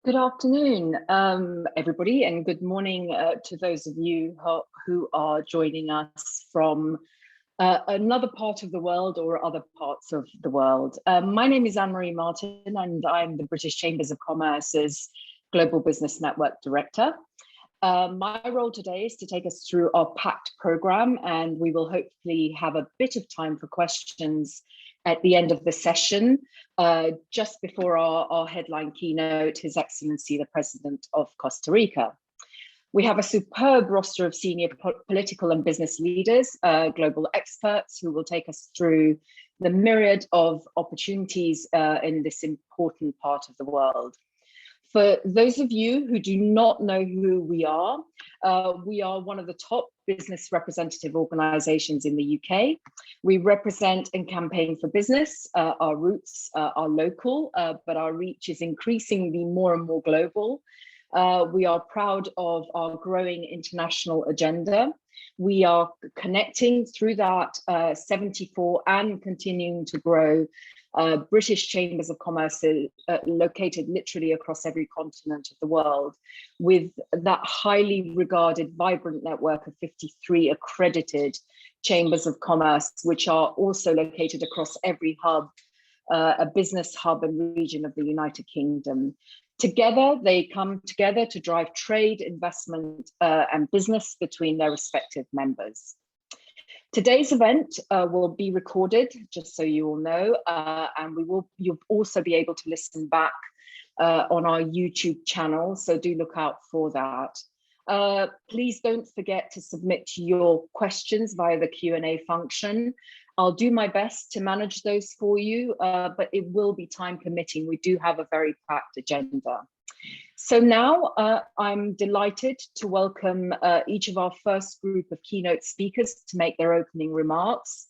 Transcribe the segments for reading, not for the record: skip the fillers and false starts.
Good afternoon, everybody, and good morning to those of you who are joining us from another part of the world or other parts of the world. My name is Anne-Marie Martin, and I'm the British Chambers of Commerce's Global Business Network Director. My role today is to take us through our packed program, and we will hopefully have a bit of time for questions at the end of the session, just before our headline keynote, His Excellency, the President of Costa Rica. We have a superb roster of senior political and business leaders, global experts who will take us through the myriad of opportunities in this important part of the world. For those of you who do not know who we are one of the top business representative organizations in the UK. We represent and campaign for business. Our roots are local, but our reach is increasingly more and more global. We are proud of our growing international agenda. We are connecting through that 74 and continuing to grow British Chambers of Commerce located literally across every continent of the world, with that highly regarded, vibrant network of 53 accredited Chambers of Commerce, which are also located across every hub, a business hub and region of the United Kingdom. Together, they come together to drive trade, investment, and business between their respective members. Today's event will be recorded, just so you all know, and you'll also be able to listen back on our YouTube channel, so do look out for that. Please don't forget to submit your questions via the Q&A function. I'll do my best to manage those for you, but it will be time permitting. We do have a very packed agenda. So now I'm delighted to welcome each of our first group of keynote speakers to make their opening remarks.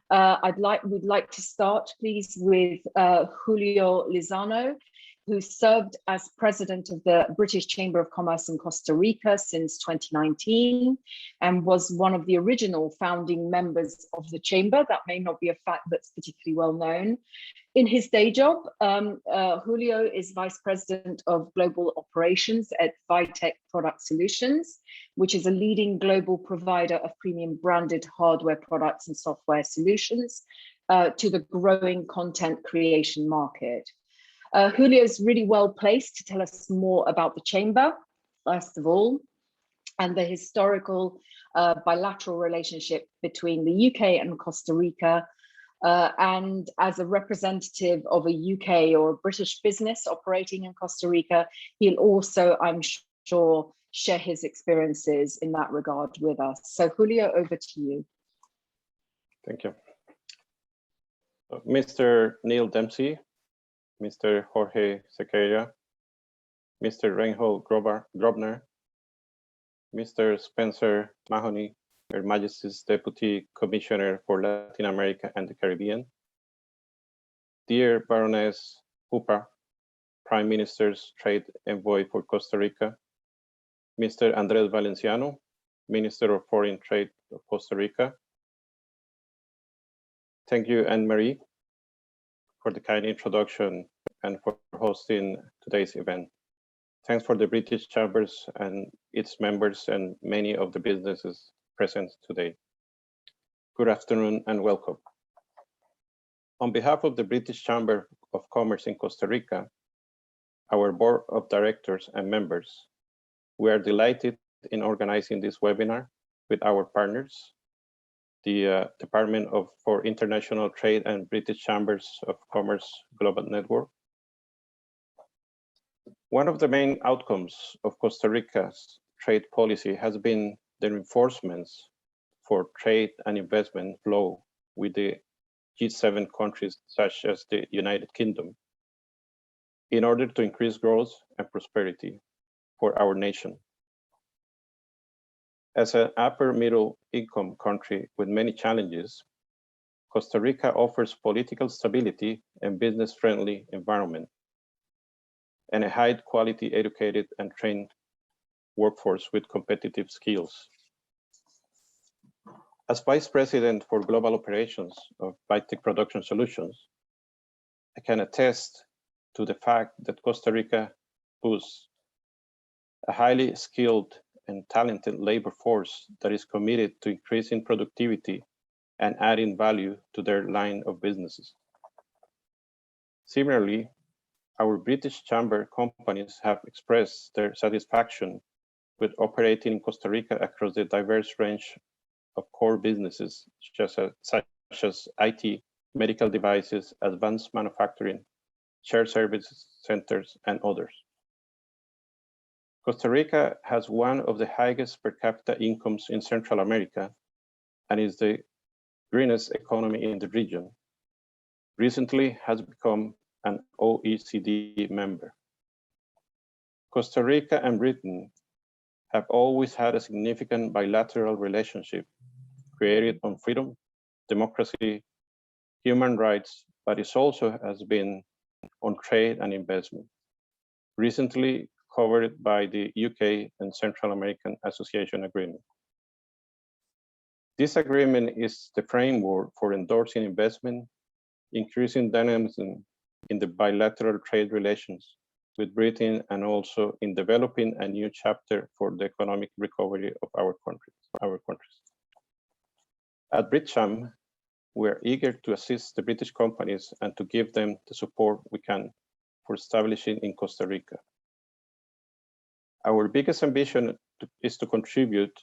We'd like to start, please, with Julio Lozano, who served as president of the British Chamber of Commerce in Costa Rica since 2019 and was one of the original founding members of the chamber. That may not be a fact that's particularly well known. In his day job, Julio is vice president of global operations at Vitec Product Solutions, which is a leading global provider of premium branded hardware products and software solutions to the growing content creation market. Julio is really well placed to tell us more about the chamber, first of all, and the historical bilateral relationship between the UK and Costa Rica. And as a representative of a UK or a British business operating in Costa Rica, he'll also, I'm sure, share his experiences in that regard with us. So Julio, over to you. Thank you. Mr. Neil Dempsey, Mr. Jorge Sakira, Mr. Reinhold Grobner, Mr. Spencer Mahoney, Her Majesty's Deputy Commissioner for Latin America and the Caribbean, dear Baroness Hooper, Prime Minister's Trade Envoy for Costa Rica, Mr. Andres Valenciano, Minister of Foreign Trade of Costa Rica. Thank you, Anne-Marie, for the kind introduction and for hosting today's event. Thanks for the British Chambers and its members and many of the businesses present today. Good afternoon and welcome. On behalf of the British Chamber of Commerce in Costa Rica, our board of directors and members, we are delighted in organizing this webinar with our partners, the Department for International Trade and British Chambers of Commerce Global Network. One of the main outcomes of Costa Rica's trade policy has been the reinforcements for trade and investment flow with the G7 countries such as the United Kingdom in order to increase growth and prosperity for our nation. As an upper middle income country with many challenges, Costa Rica offers political stability and business-friendly environment and a high quality educated and trained workforce with competitive skills. As Vice President for Global Operations of Vitec Production Solutions, I can attest to the fact that Costa Rica boosts a highly skilled and talented labor force that is committed to increasing productivity and adding value to their line of businesses. Similarly, our British Chamber companies have expressed their satisfaction with operating in Costa Rica across the diverse range of core businesses such as IT, medical devices, advanced manufacturing, shared service centers, and others. Costa Rica has one of the highest per capita incomes in Central America and is the greenest economy in the region. Recently has become an OECD member. Costa Rica and Britain have always had a significant bilateral relationship created on freedom, democracy, human rights, but it also has been on trade and investment, recently covered by the UK and Central American Association Agreement. This agreement is the framework for endorsing investment, increasing dynamism in the bilateral trade relations with Britain, and also in developing a new chapter for the economic recovery of our countries. At BritCham, we are eager to assist the British companies and to give them the support we can for establishing in Costa Rica. Our biggest ambition is to contribute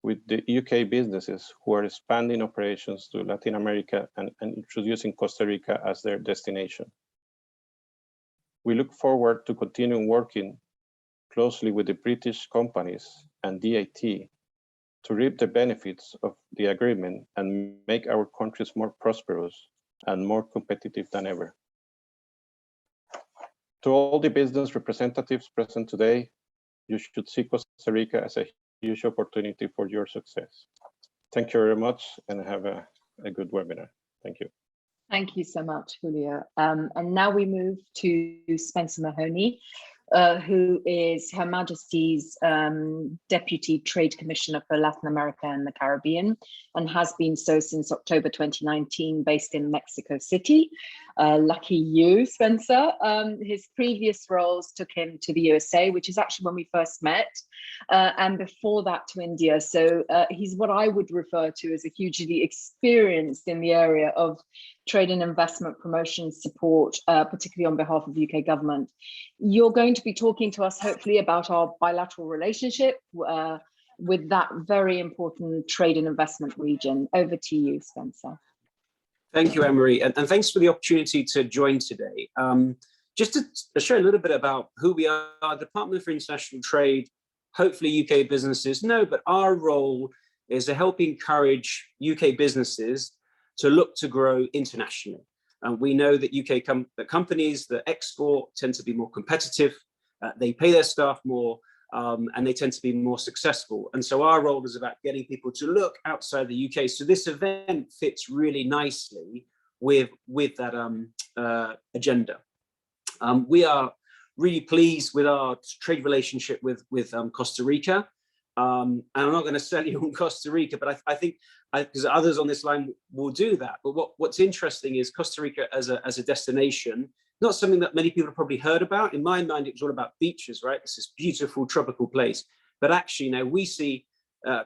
with the UK businesses who are expanding operations to Latin America and introducing Costa Rica as their destination. We look forward to continuing working closely with the British companies and DIT to reap the benefits of the agreement and make our countries more prosperous and more competitive than ever. To all the business representatives present today, you should see Costa Rica as a huge opportunity for your success. Thank you very much and have a good webinar. Thank you. Thank you so much, Julio. And now we move to Spencer Mahoney, who is Her Majesty's Deputy Trade Commissioner for Latin America and the Caribbean, and has been so since October 2019, based in Mexico City. Lucky you, Spencer. His previous roles took him to the USA, which is actually when we first met, and before that to India. So he's what I would refer to as a hugely experienced in the area of trade and investment promotion support, particularly on behalf of the UK government. You're going to be talking to us hopefully about our bilateral relationship with that very important trade and investment region. Over to you, Spencer. Thank you, Anne-Marie, and thanks for the opportunity to join today. Just to share a little bit about who we are, Department for International Trade, hopefully UK businesses know, but our role is to help encourage UK businesses to look to grow internationally. We know that UK companies that export tend to be more competitive, they pay their staff more, and they tend to be more successful. And so our role is about getting people to look outside the UK. So this event fits really nicely with that agenda. We are really pleased with our trade relationship with Costa Rica. And I'm not going to sell you on Costa Rica, but I think, because others on this line will do that. But what's interesting is Costa Rica as a destination, not something that many people have probably heard about. In my mind, it was all about beaches, right? It's this beautiful tropical place. But actually now we see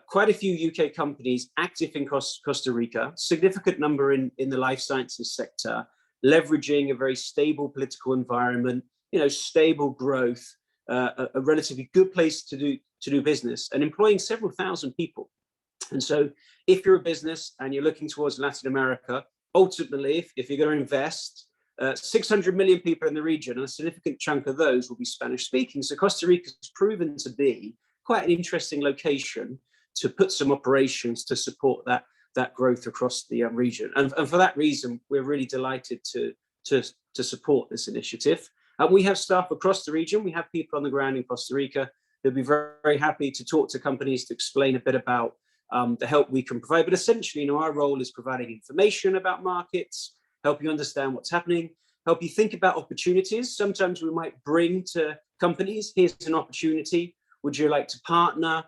quite a few UK companies active in Costa Rica, significant number in the life sciences sector, leveraging a very stable political environment, stable growth, a relatively good place to do business, and employing several thousand people. And so if you're a business and you're looking towards Latin America, ultimately, if you're going to invest, 600 million people in the region, and a significant chunk of those will be Spanish speaking. So Costa Rica has proven to be quite an interesting location to put some operations to support that growth across the region. And for that reason, we're really delighted to support this initiative. And we have staff across the region. We have people on the ground in Costa Rica. They'll be very, very happy to talk to companies to explain a bit about the help we can provide. But essentially, our role is providing information about markets, help you understand what's happening, help you think about opportunities. Sometimes we might bring to companies, here's an opportunity. Would you like to partner?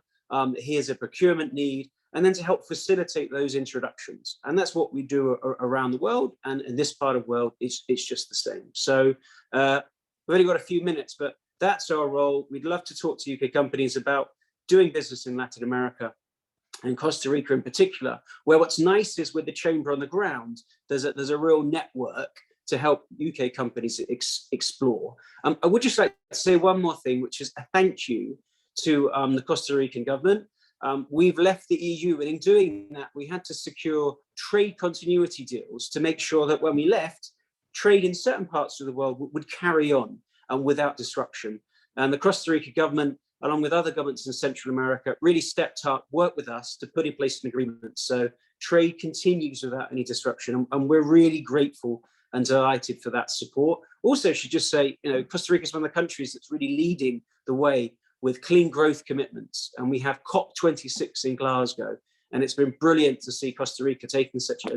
Here's a procurement need. And then to help facilitate those introductions. And that's what we do around the world. And in this part of the world, it's just the same. So we've only got a few minutes, but That's our role. We'd love to talk to UK companies about doing business in Latin America and Costa Rica in particular, where what's nice is with the chamber on the ground, there's a real network to help UK companies explore. I would just like to say one more thing, which is a thank you to the Costa Rican government. We've left the EU, and in doing that, we had to secure trade continuity deals to make sure that when we left, trade in certain parts of the world would carry on without disruption. And the Costa Rica government, along with other governments in Central America, really stepped up, worked with us to put in place an agreement. So trade continues without any disruption, and we're really grateful and delighted for that support. Also, I should just say, Costa Rica is one of the countries that's really leading the way with clean growth commitments. And we have COP26 in Glasgow. And it's been brilliant to see Costa Rica taking such a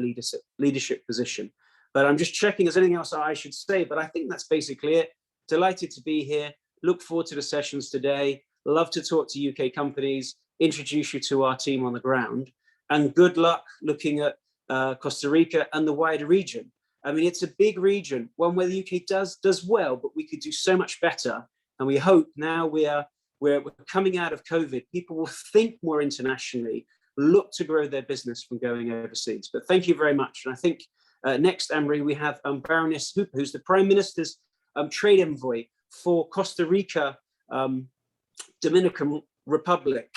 leadership position. But I'm just checking, there's anything else I should say, but I think that's basically it. Delighted to be here. Look forward to the sessions today. Love to talk to UK companies, introduce you to our team on the ground. And good luck looking at Costa Rica and the wider region. I mean, it's a big region, one where the UK does well, but we could do so much better. And we hope now we're coming out of COVID, people will think more internationally, look to grow their business from going overseas. But thank you very much. And I think next, Anne-Marie, we have Baroness Hooper, who's the Prime Minister's trade envoy for Costa Rica, Dominican Republic,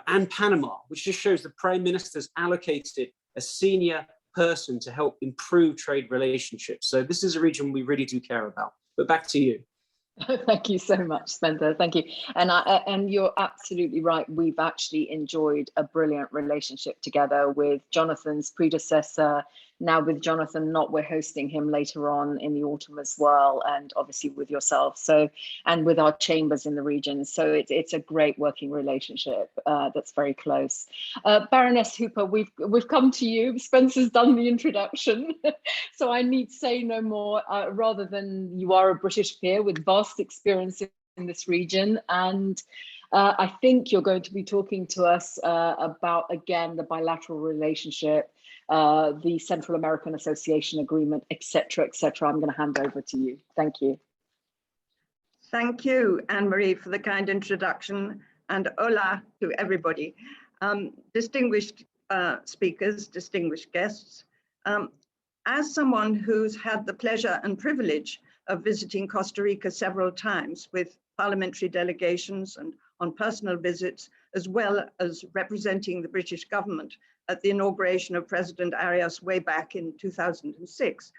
and Panama, which just shows the Prime Minister's allocated a senior person to help improve trade relationships. So this is a region we really do care about. But back to you. Thank you so much, Spencer. Thank you. And you're absolutely right. We've actually enjoyed a brilliant relationship together with Jonathan's predecessor. Now with Jonathan Knott, we're hosting him later on in the autumn as well, and obviously with yourself. So, and with our chambers in the region. So it's a great working relationship that's very close. Baroness Hooper, we've come to you. Spencer's done the introduction, so I need say no more. Rather than you are a British peer with vast experience in this region, and I think you're going to be talking to us about, again, the bilateral relationship, the Central American Association Agreement, etc., etc. I'm going to hand over to you. Thank you. Thank you, Anne-Marie, for the kind introduction, and hola to everybody. Distinguished speakers, distinguished guests. As someone who's had the pleasure and privilege of visiting Costa Rica several times with parliamentary delegations and on personal visits, as well as representing the British government at the inauguration of President Arias way back in 2006.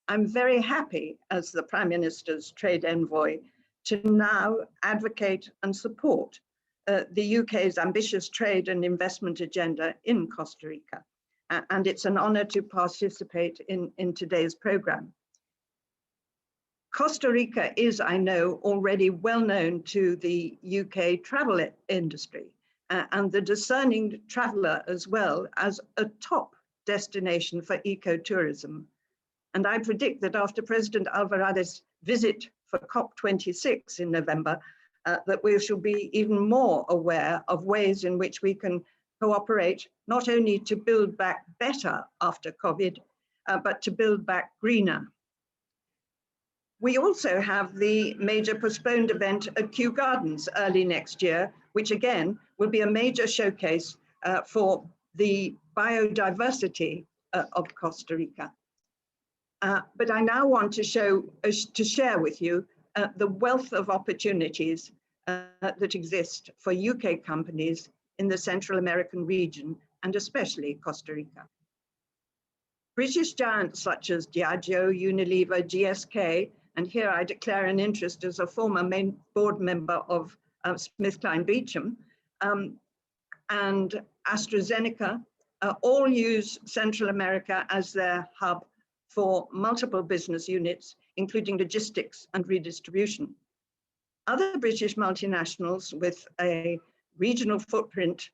I'm very happy as the Prime Minister's trade envoy to now advocate and support the UK's ambitious trade and investment agenda in Costa Rica. And it's an honor to participate in today's program. Costa Rica is, I know, already well known to the UK travel industry and the discerning traveler as well as a top destination for ecotourism. And I predict that after President Alvarez's visit for COP26 in November, that we shall be even more aware of ways in which we can cooperate, not only to build back better after COVID, but to build back greener. We also have the major postponed event at Kew Gardens early next year, which again will be a major showcase for the biodiversity of Costa Rica. But I now want to share with you the wealth of opportunities that exist for UK companies in the Central American region, and especially Costa Rica. British giants such as Diageo, Unilever, GSK, and here I declare an interest as a former main board member of SmithKline Beecham, and AstraZeneca all use Central America as their hub for multiple business units, including logistics and redistribution. Other British multinationals with a regional footprint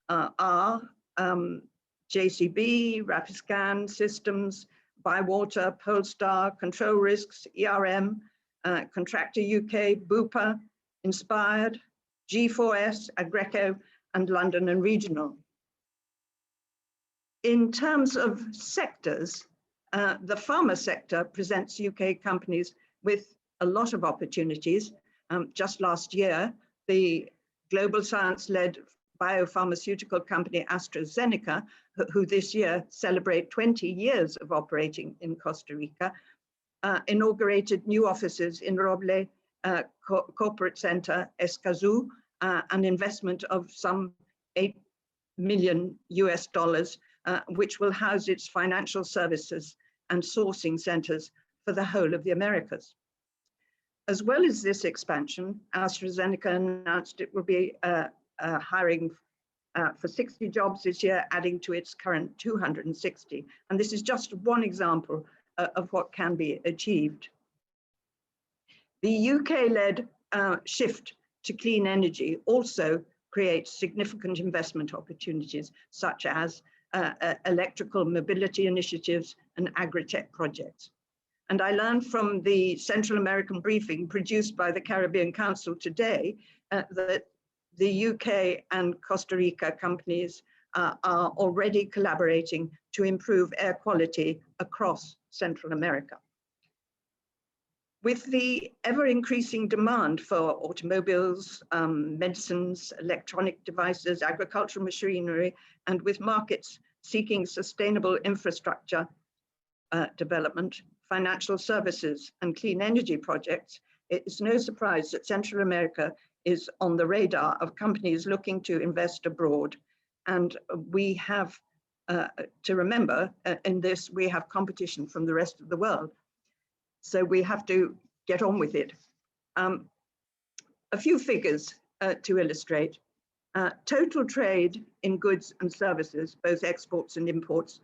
are JCB, Rapiscan Systems, Bywater, Polestar, Control Risks, ERM, Contractor UK, Bupa, Inspired, G4S, Agreco, and London and Regional. In terms of sectors, the pharma sector presents UK companies with a lot of opportunities, Just last year, the global science-led biopharmaceutical company AstraZeneca, who this year celebrate 20 years of operating in Costa Rica, inaugurated new offices in Roble Corporate Center, Escazú, an investment of some $8 million, which will house its financial services and sourcing centers for the whole of the Americas. As well as this expansion, AstraZeneca announced it will be hiring for 60 jobs this year, adding to its current 260. And this is just one example of what can be achieved. The UK-led shift to clean energy also creates significant investment opportunities, such as electrical mobility initiatives and agri-tech projects. And I learned from the Central American briefing produced by the Caribbean Council today that the UK and Costa Rica companies are already collaborating to improve air quality across Central America. With the ever-increasing demand for automobiles, medicines, electronic devices, agricultural machinery, and with markets seeking sustainable infrastructure development, financial services, and clean energy projects, it's no surprise that Central America is on the radar of companies looking to invest abroad. And we have to remember in this, we have competition from the rest of the world. So we have to get on with it. A few figures to illustrate. Total trade in goods and services, both exports and imports,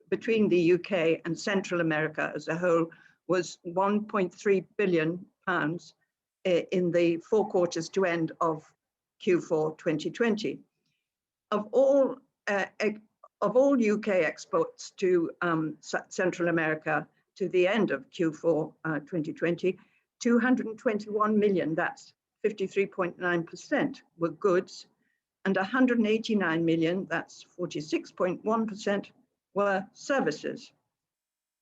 between the UK and Central America as a whole was £1.3 billion in the 4 quarters to end of Q4 2020. Of all UK exports to Central America to the end of Q4 2020, 221 million, that's 53.9%, were goods, and 189 million, that's 46.1%, were services.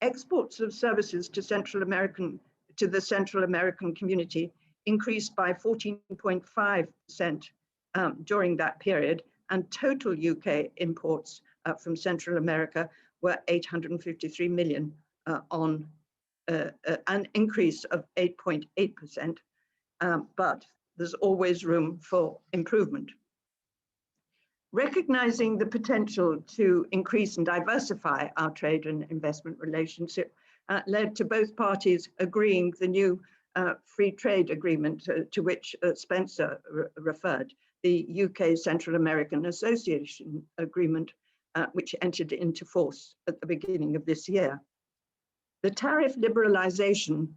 Exports of services to the Central American community increased by 14.5% during that period, and total UK imports from Central America were 853 million on an increase of 8.8%, but there's always room for improvement. Recognizing the potential to increase and diversify our trade and investment relationship led to both parties agreeing the new free trade agreement to which Spencer referred, the UK Central American Association Agreement, which entered into force at the beginning of this year. The tariff liberalization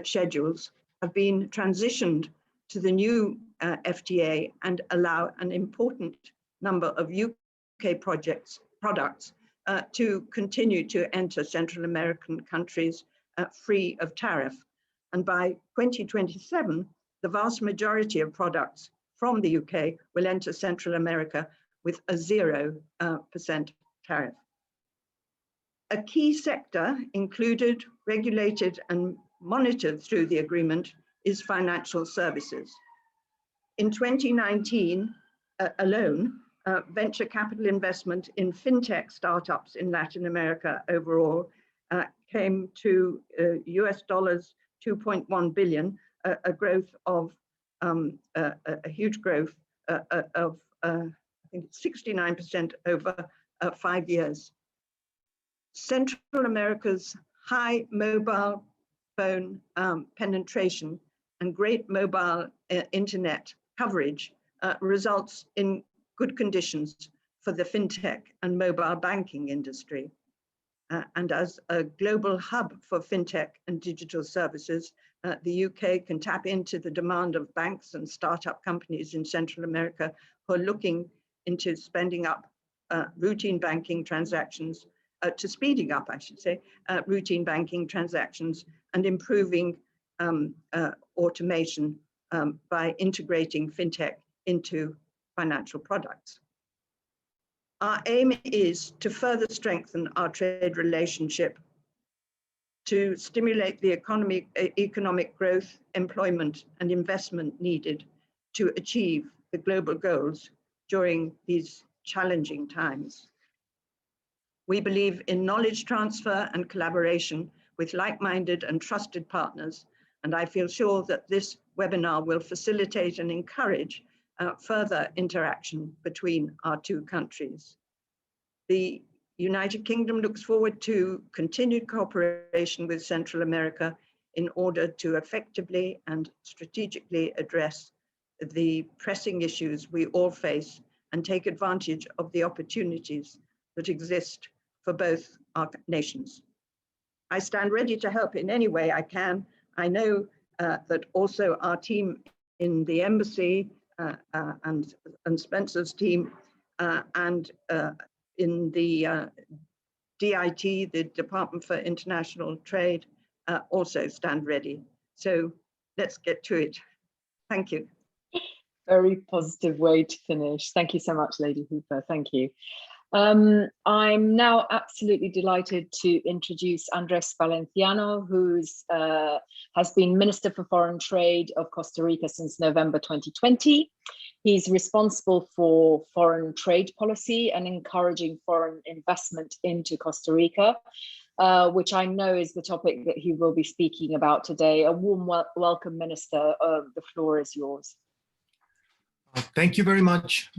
schedules have been transitioned to the new FTA and allow an important number of UK products to continue to enter Central American countries free of tariff. And by 2027, the vast majority of products from the UK will enter Central America with a 0% tariff. A key sector included, regulated, and monitored through the agreement is financial services. In 2019 alone, venture capital investment in fintech startups in Latin America overall came to US dollars 2.1 billion, a growth of a huge growth of I think 69% over 5 years. Central America's high mobile phone penetration and great mobile internet coverage results in good conditions for the fintech and mobile banking industry. And as a global hub for fintech and digital services, the UK can tap into the demand of banks and startup companies in Central America who are looking into spending up routine banking transactions, to speeding up, I should say, routine banking transactions and improving automation by integrating fintech into financial products. Our aim is to further strengthen our trade relationship to stimulate the economic growth, employment, and investment needed to achieve the global goals during these challenging times. We believe in knowledge transfer and collaboration with like-minded and trusted partners, and I feel sure that this webinar will facilitate and encourage further interaction between our two countries. The United Kingdom looks forward to continued cooperation with Central America in order to effectively and strategically address the pressing issues we all face and take advantage of the opportunities that exist for both our nations. I stand ready to help in any way I can. I know that also our team in the embassy and Spencer's team and in the DIT, the Department for International Trade, also stand ready. So let's get to it. Thank you. Very positive way to finish. Thank you so much, Lady Hooper. Thank you. I'm now absolutely delighted to introduce Andres Valenciano, who has been Minister for Foreign Trade of Costa Rica since November 2020. He's responsible for foreign trade policy and encouraging foreign investment into Costa Rica, which I know is the topic that he will be speaking about today. A warm welcome, Minister. The floor is yours. Thank you very much,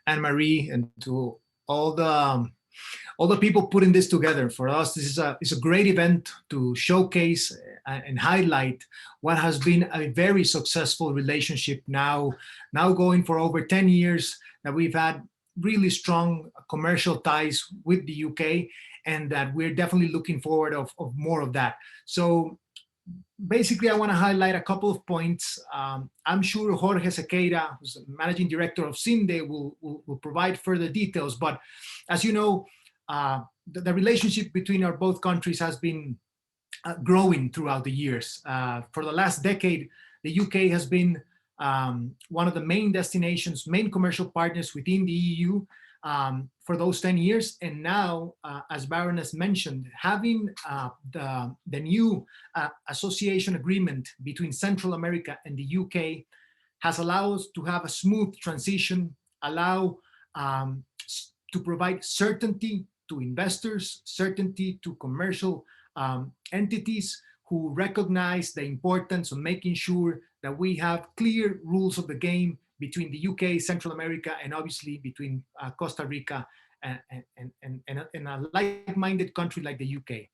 Anne-Marie, and to all the people putting this together. For us, this is a great event to showcase and highlight what has been a very successful relationship now going for over 10 years, that we've had really strong commercial ties with the UK, and that we're definitely looking forward of more of that. So basically, I want to highlight a couple of points. I'm sure Jorge Sakira, who's the managing director of CINDE, will provide further details. But as you know, the relationship between our both countries has been growing throughout the years. For the last decade, the UK has been one of the main destinations, main commercial partners within the EU for those 10 years. And now, as Baroness mentioned, having the new association agreement between Central America and the UK has allowed us to have a smooth transition, to provide certainty to investors, certainty to commercial entities who recognize the importance of making sure that we have clear rules of the game between the UK, Central America, and obviously between Costa Rica and a like-minded country like the UK.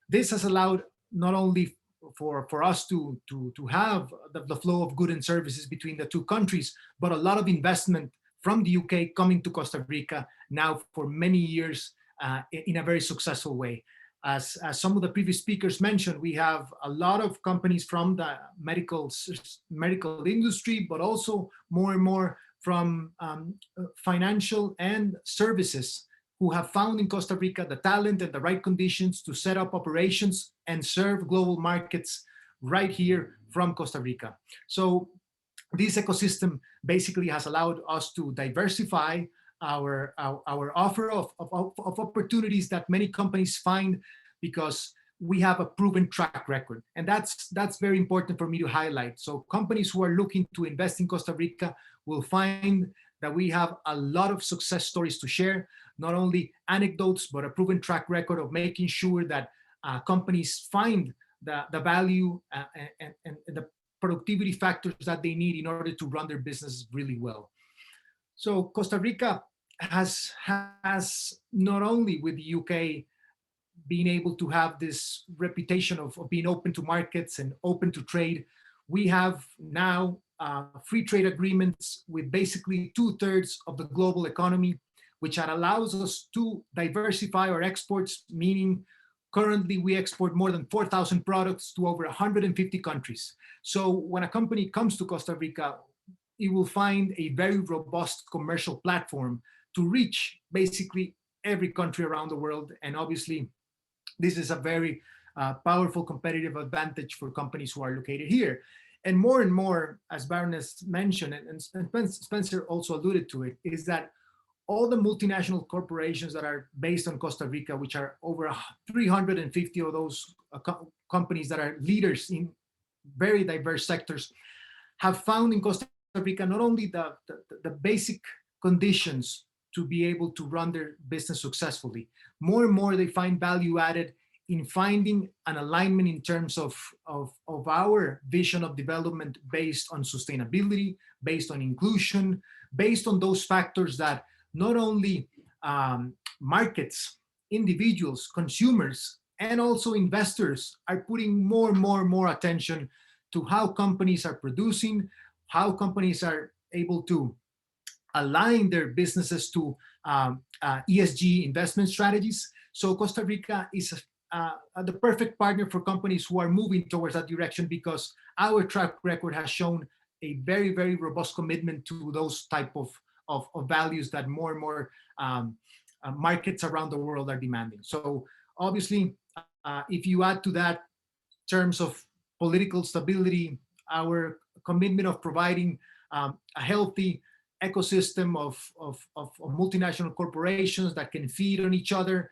This has allowed not only for us to have the flow of goods and services between the two countries, but a lot of investment from the UK coming to Costa Rica now for many years in a very successful way. As some of the previous speakers mentioned, we have a lot of companies from the medical industry, but also more and more from financial and services who have found in Costa Rica the talent and the right conditions to set up operations and serve global markets right here from Costa Rica. So this ecosystem basically has allowed us to diversify our offer of opportunities that many companies find, because we have a proven track record. And that's very important for me to highlight. So companies who are looking to invest in Costa Rica will find that we have a lot of success stories to share, not only anecdotes, but a proven track record of making sure that companies find the value and the productivity factors that they need in order to run their business really well. So Costa Rica has not only with the UK being able to have this reputation of being open to markets and open to trade, we have now free trade agreements with basically 2/3 of the global economy, which allows us to diversify our exports, meaning currently we export more than 4,000 products to over 150 countries. So when a company comes to Costa Rica, it will find a very robust commercial platform to reach basically every country around the world. And obviously, this is a very powerful competitive advantage for companies who are located here. And more, as Baroness mentioned, and Spencer also alluded to it, is that all the multinational corporations that are based on Costa Rica, which are over 350 of those companies that are leaders in very diverse sectors, have found in Costa Rica not only the basic conditions to be able to run their business successfully. More and more, they find value added in finding an alignment in terms of our vision of development based on sustainability, based on inclusion, based on those factors that not only markets, individuals, consumers, and also investors are putting more and more attention to how companies are producing, how companies are able to align their businesses to ESG investment strategies. So Costa Rica is the perfect partner for companies who are moving towards that direction, because our track record has shown a very, very robust commitment to those type of values that more and more markets around the world are demanding. So obviously, if you add to that terms of political stability, our commitment of providing a healthy ecosystem of multinational corporations that can feed on each other,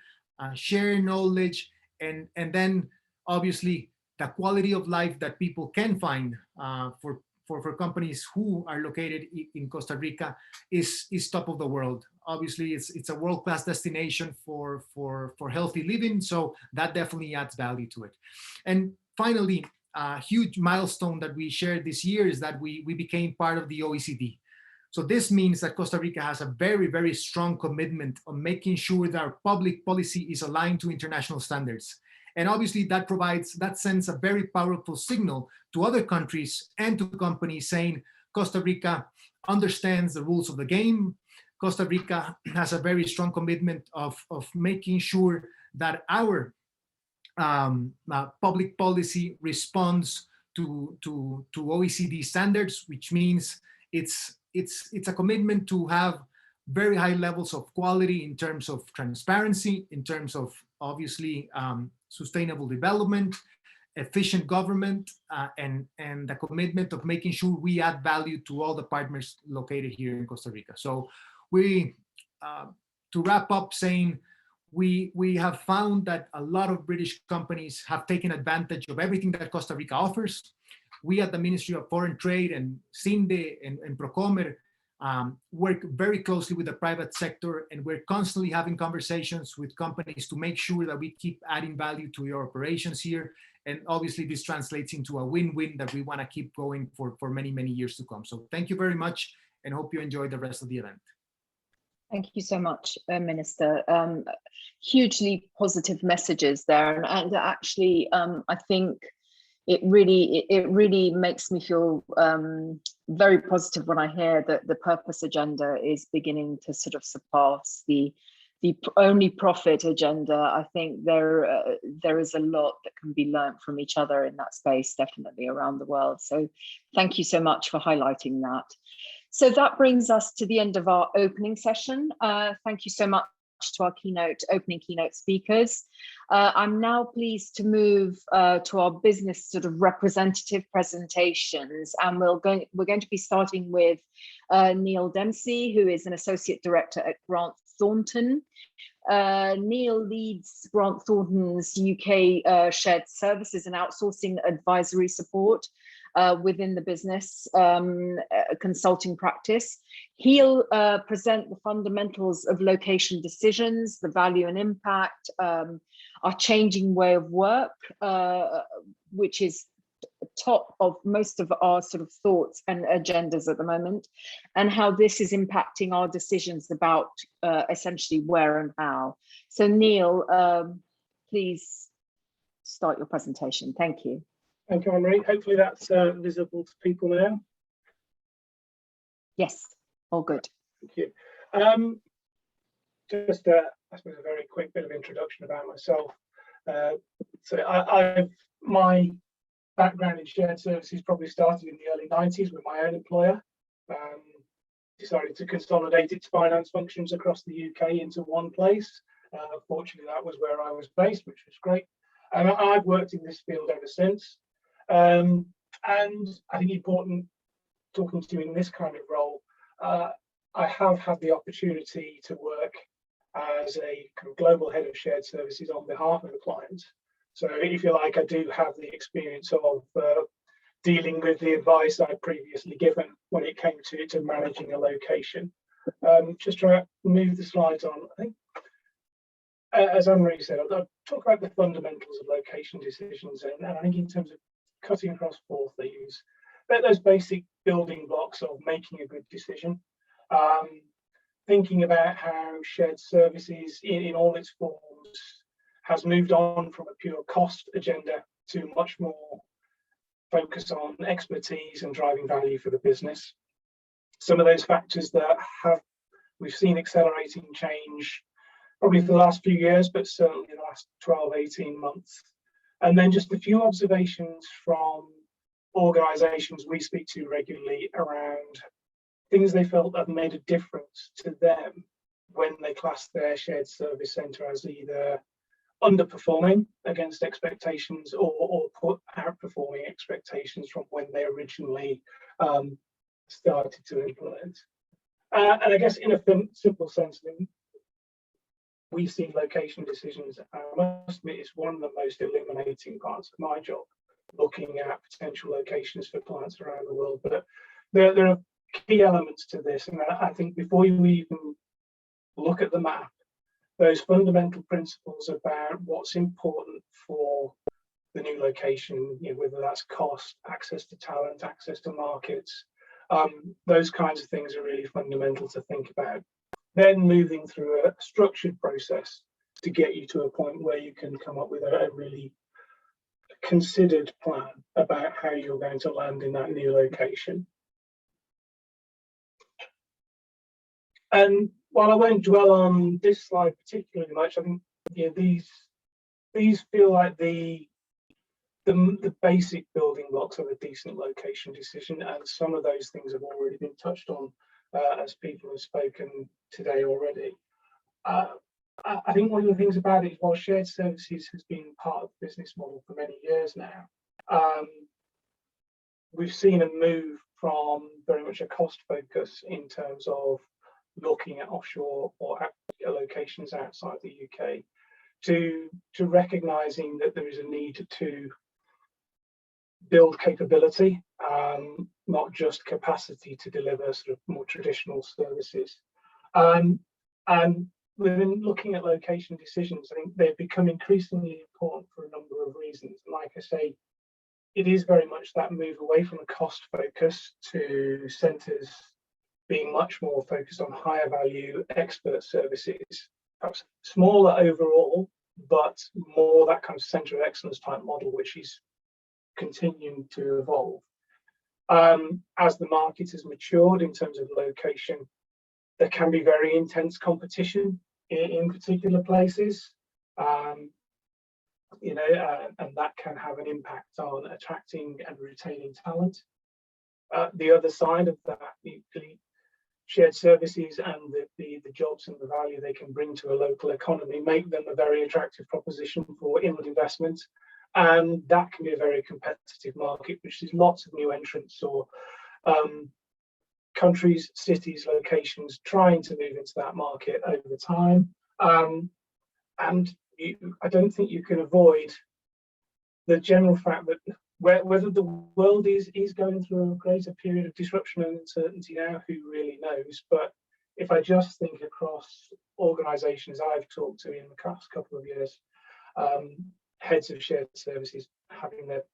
share knowledge, and then obviously the quality of life that people can find for companies who are located in Costa Rica is top of the world. Obviously, it's a world-class destination for healthy living, so that definitely adds value to it. And finally, a huge milestone that we shared this year is that we became part of the OECD. So this means that Costa Rica has a very, very strong commitment on making sure that our public policy is aligned to international standards. And obviously that sends a very powerful signal to other countries and to companies saying Costa Rica understands the rules of the game. Costa Rica has a very strong commitment of making sure that our public policy responds to OECD standards, which means it's a commitment to have very high levels of quality in terms of transparency, in terms of obviously sustainable development, efficient government, and the commitment of making sure we add value to all the partners located here in Costa Rica. So we, to wrap up saying, we have found that a lot of British companies have taken advantage of everything that Costa Rica offers. We at the Ministry of Foreign Trade and CINDE and Procomer work very closely with the private sector, and we're constantly having conversations with companies to make sure that we keep adding value to your operations here. And obviously this translates into a win-win that we want to keep going for many, many years to come. So thank you very much, and hope you enjoy the rest of the event. Thank you so much, Minister. Hugely positive messages there, and actually, I think it really makes me feel very positive when I hear that the purpose agenda is beginning to sort of surpass the only profit agenda. I think there is a lot that can be learned from each other in that space, definitely around the world. So thank you so much for highlighting that. So that brings us to the end of our opening session. Thank you so much to our opening keynote speakers. I'm now pleased to move to our business sort of representative presentations, and we're going to be starting with Neil Dempsey, who is an associate director at Grant Thornton. Neil leads Grant Thornton's UK shared services and outsourcing advisory support within the business consulting practice. He'll present the fundamentals of location decisions, the value and impact, our changing way of work, which is top of most of our sort of thoughts and agendas at the moment, and how this is impacting our decisions about essentially where and how. So Neil, please start your presentation. Thank you. Thank you, Anne-Marie. Hopefully that's visible to people now. Yes, all good. Thank you. Just, I suppose, a very quick bit of introduction about myself. So my background in shared services probably started in the early 90s with my own employer. Decided to consolidate its finance functions across the UK into one place. Fortunately, that was where I was based, which was great. And I've worked in this field ever since. And I think important talking to you in this kind of role, I have had the opportunity to work as a kind of global head of shared services on behalf of a client. So if you like, I do have the experience of dealing with the advice I'd previously given when it came to managing a location. Just try to move the slides on. I think, as Anne-Marie said, I'll talk about the fundamentals of location decisions, and I think in terms of cutting across 4 themes, those basic building blocks of making a good decision, thinking about how shared services in all its forms has moved on from a pure cost agenda to much more focus on expertise and driving value for the business. Some of those factors that we've seen accelerating change probably for the last few years, but certainly in the last 12, 18 months. And then just a few observations from organizations we speak to regularly around things they felt have made a difference to them when they class their shared service center as either underperforming against expectations or outperforming expectations from when they originally started to implement. And I guess in a simple sense, we've seen location decisions, I must admit, it's one of the most illuminating parts of my job, looking at potential locations for clients around the world. But there are key elements to this, and I think before you even look at the map, those fundamental principles about what's important for the new location, whether that's cost, access to talent, access to markets, those kinds of things are really fundamental to think about. Then moving through a structured process to get you to a point where you can come up with a really considered plan about how you're going to land in that new location. And while I won't dwell on this slide particularly much, I think these feel like the basic building blocks of a decent location decision, and some of those things have already been touched on as people have spoken today already. I think one of the things about it is, while shared services has been part of the business model for many years now, we've seen a move from very much a cost focus in terms of looking at offshore or locations outside the UK to recognizing that there is a need to build capability, not just capacity to deliver sort of more traditional services. And within looking at location decisions, I think they've become increasingly important for a number of reasons. And like I say, it is very much that move away from a cost focus to centres being much more focused on higher value expert services, perhaps smaller overall, but more that kind of centre of excellence type model, which is continuing to evolve. As the market has matured in terms of location, there can be very intense competition in particular places, and that can have an impact on attracting and retaining talent. The other side of that, the shared services and the jobs and the value they can bring to a local economy make them a very attractive proposition for inward investment. And that can be a very competitive market, which is lots of new entrants or countries, cities, locations trying to move into that market over time. And I don't think you can avoid the general fact that whether the world is going through a greater period of disruption and uncertainty now, who really knows? But if I just think across organisations I've talked to in the past couple of years, heads of shared services having their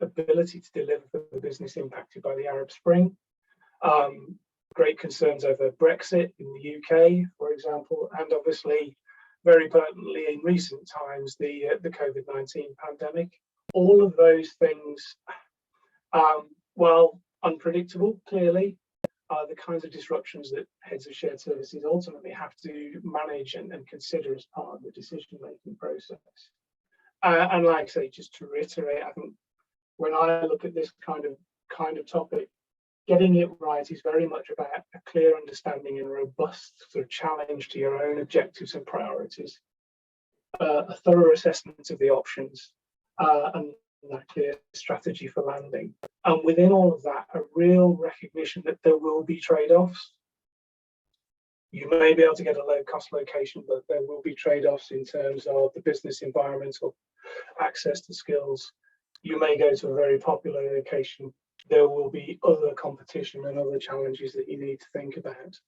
ability to deliver for the business impacted by the Arab Spring, great concerns over Brexit in the UK, for example, and obviously very pertinently in recent times, the COVID-19 pandemic. All of those things, while unpredictable, clearly, are the kinds of disruptions that heads of shared services ultimately have to manage and consider as part of the decision-making process. And like I say, just to reiterate, I think when I look at this kind of topic, getting it right is very much about a clear understanding and robust sort of challenge to your own objectives and priorities, a thorough assessment of the options, and a clear strategy for landing. And within all of that, a real recognition that there will be trade-offs. You may be able to get a low-cost location, but there will be trade-offs in terms of the business environment or access to skills. You may go to a very popular location. There will be other competition and other challenges that you need to think about.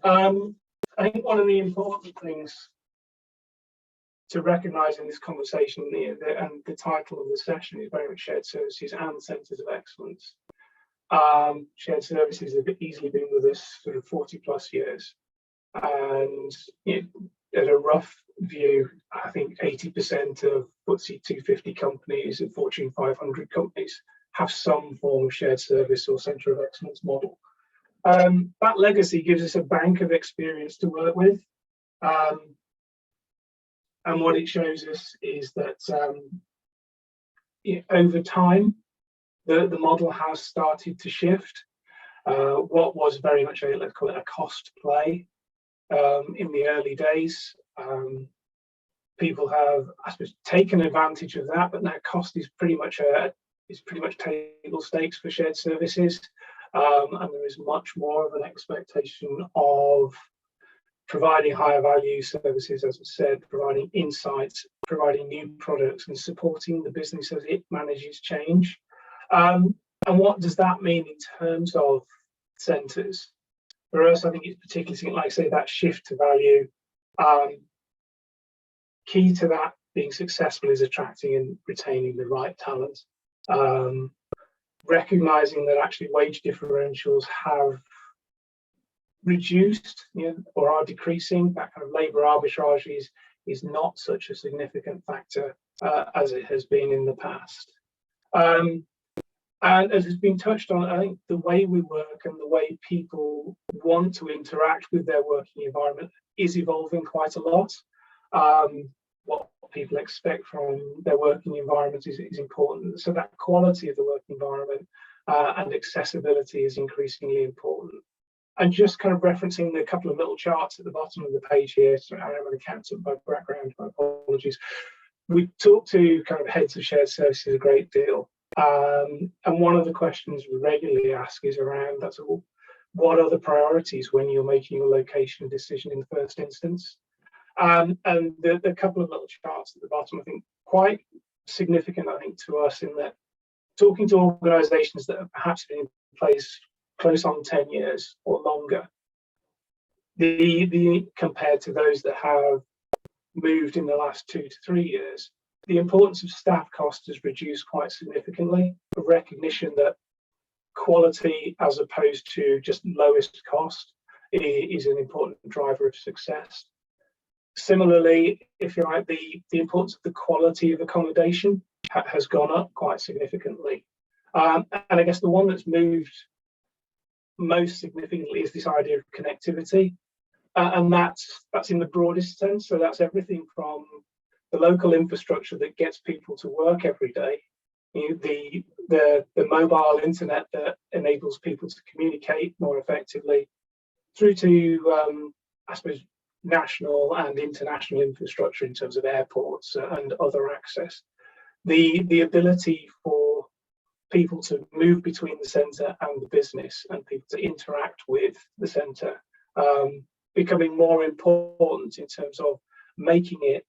I think one of the important things to recognise in this conversation, and the title of the session is very much shared services and centres of excellence. Shared services have easily been with us for 40 plus years, and at a rough view, I think 80% of FTSE 250 companies and Fortune 500 companies have some form of shared service or centre of excellence model. That legacy gives us a bank of experience to work with, and what it shows us is that over time, the model has started to shift. What was very much let's call it a cost play in the early days. People have, I suppose, taken advantage of that, but now cost is pretty much table stakes for shared services, and there is much more of an expectation of providing higher value services, as I said, providing insights, providing new products, and supporting the business as it manages change. And what does that mean in terms of centres? For us, I think it's particularly, like I say, that shift to value. Key to that being successful is attracting and retaining the right talent. Recognising that actually wage differentials have reduced, or are decreasing. That kind of labour arbitrage is not such a significant factor as it has been in the past. And as has been touched on, I think the way we work and the way people want to interact with their working environment is evolving quite a lot. What people expect from their working environment is important. So that quality of the working environment and accessibility is increasingly important. And just kind of referencing the couple of little charts at the bottom of the page here, so I am an accountant by background, my apologies. We talk to kind of heads of shared services a great deal. And one of the questions we regularly ask is around what are the priorities when you're making your location decision in the first instance? And the couple of little charts at the bottom, I think, quite significant, I think, to us in that talking to organisations that have perhaps been in place close on 10 years or longer, the compared to those that have moved in the last 2 to 3 years, the importance of staff cost has reduced quite significantly. A recognition that quality as opposed to just lowest cost is an important driver of success. Similarly, if you like, the importance of the quality of accommodation has gone up quite significantly. And I guess the one that's moved most significantly is this idea of connectivity. And that's in the broadest sense. So that's everything from the local infrastructure that gets people to work every day, the mobile internet that enables people to communicate more effectively, through to, I suppose, national and international infrastructure in terms of airports and other access. The ability for people to move between the centre and the business and people to interact with the centre becoming more important in terms of making it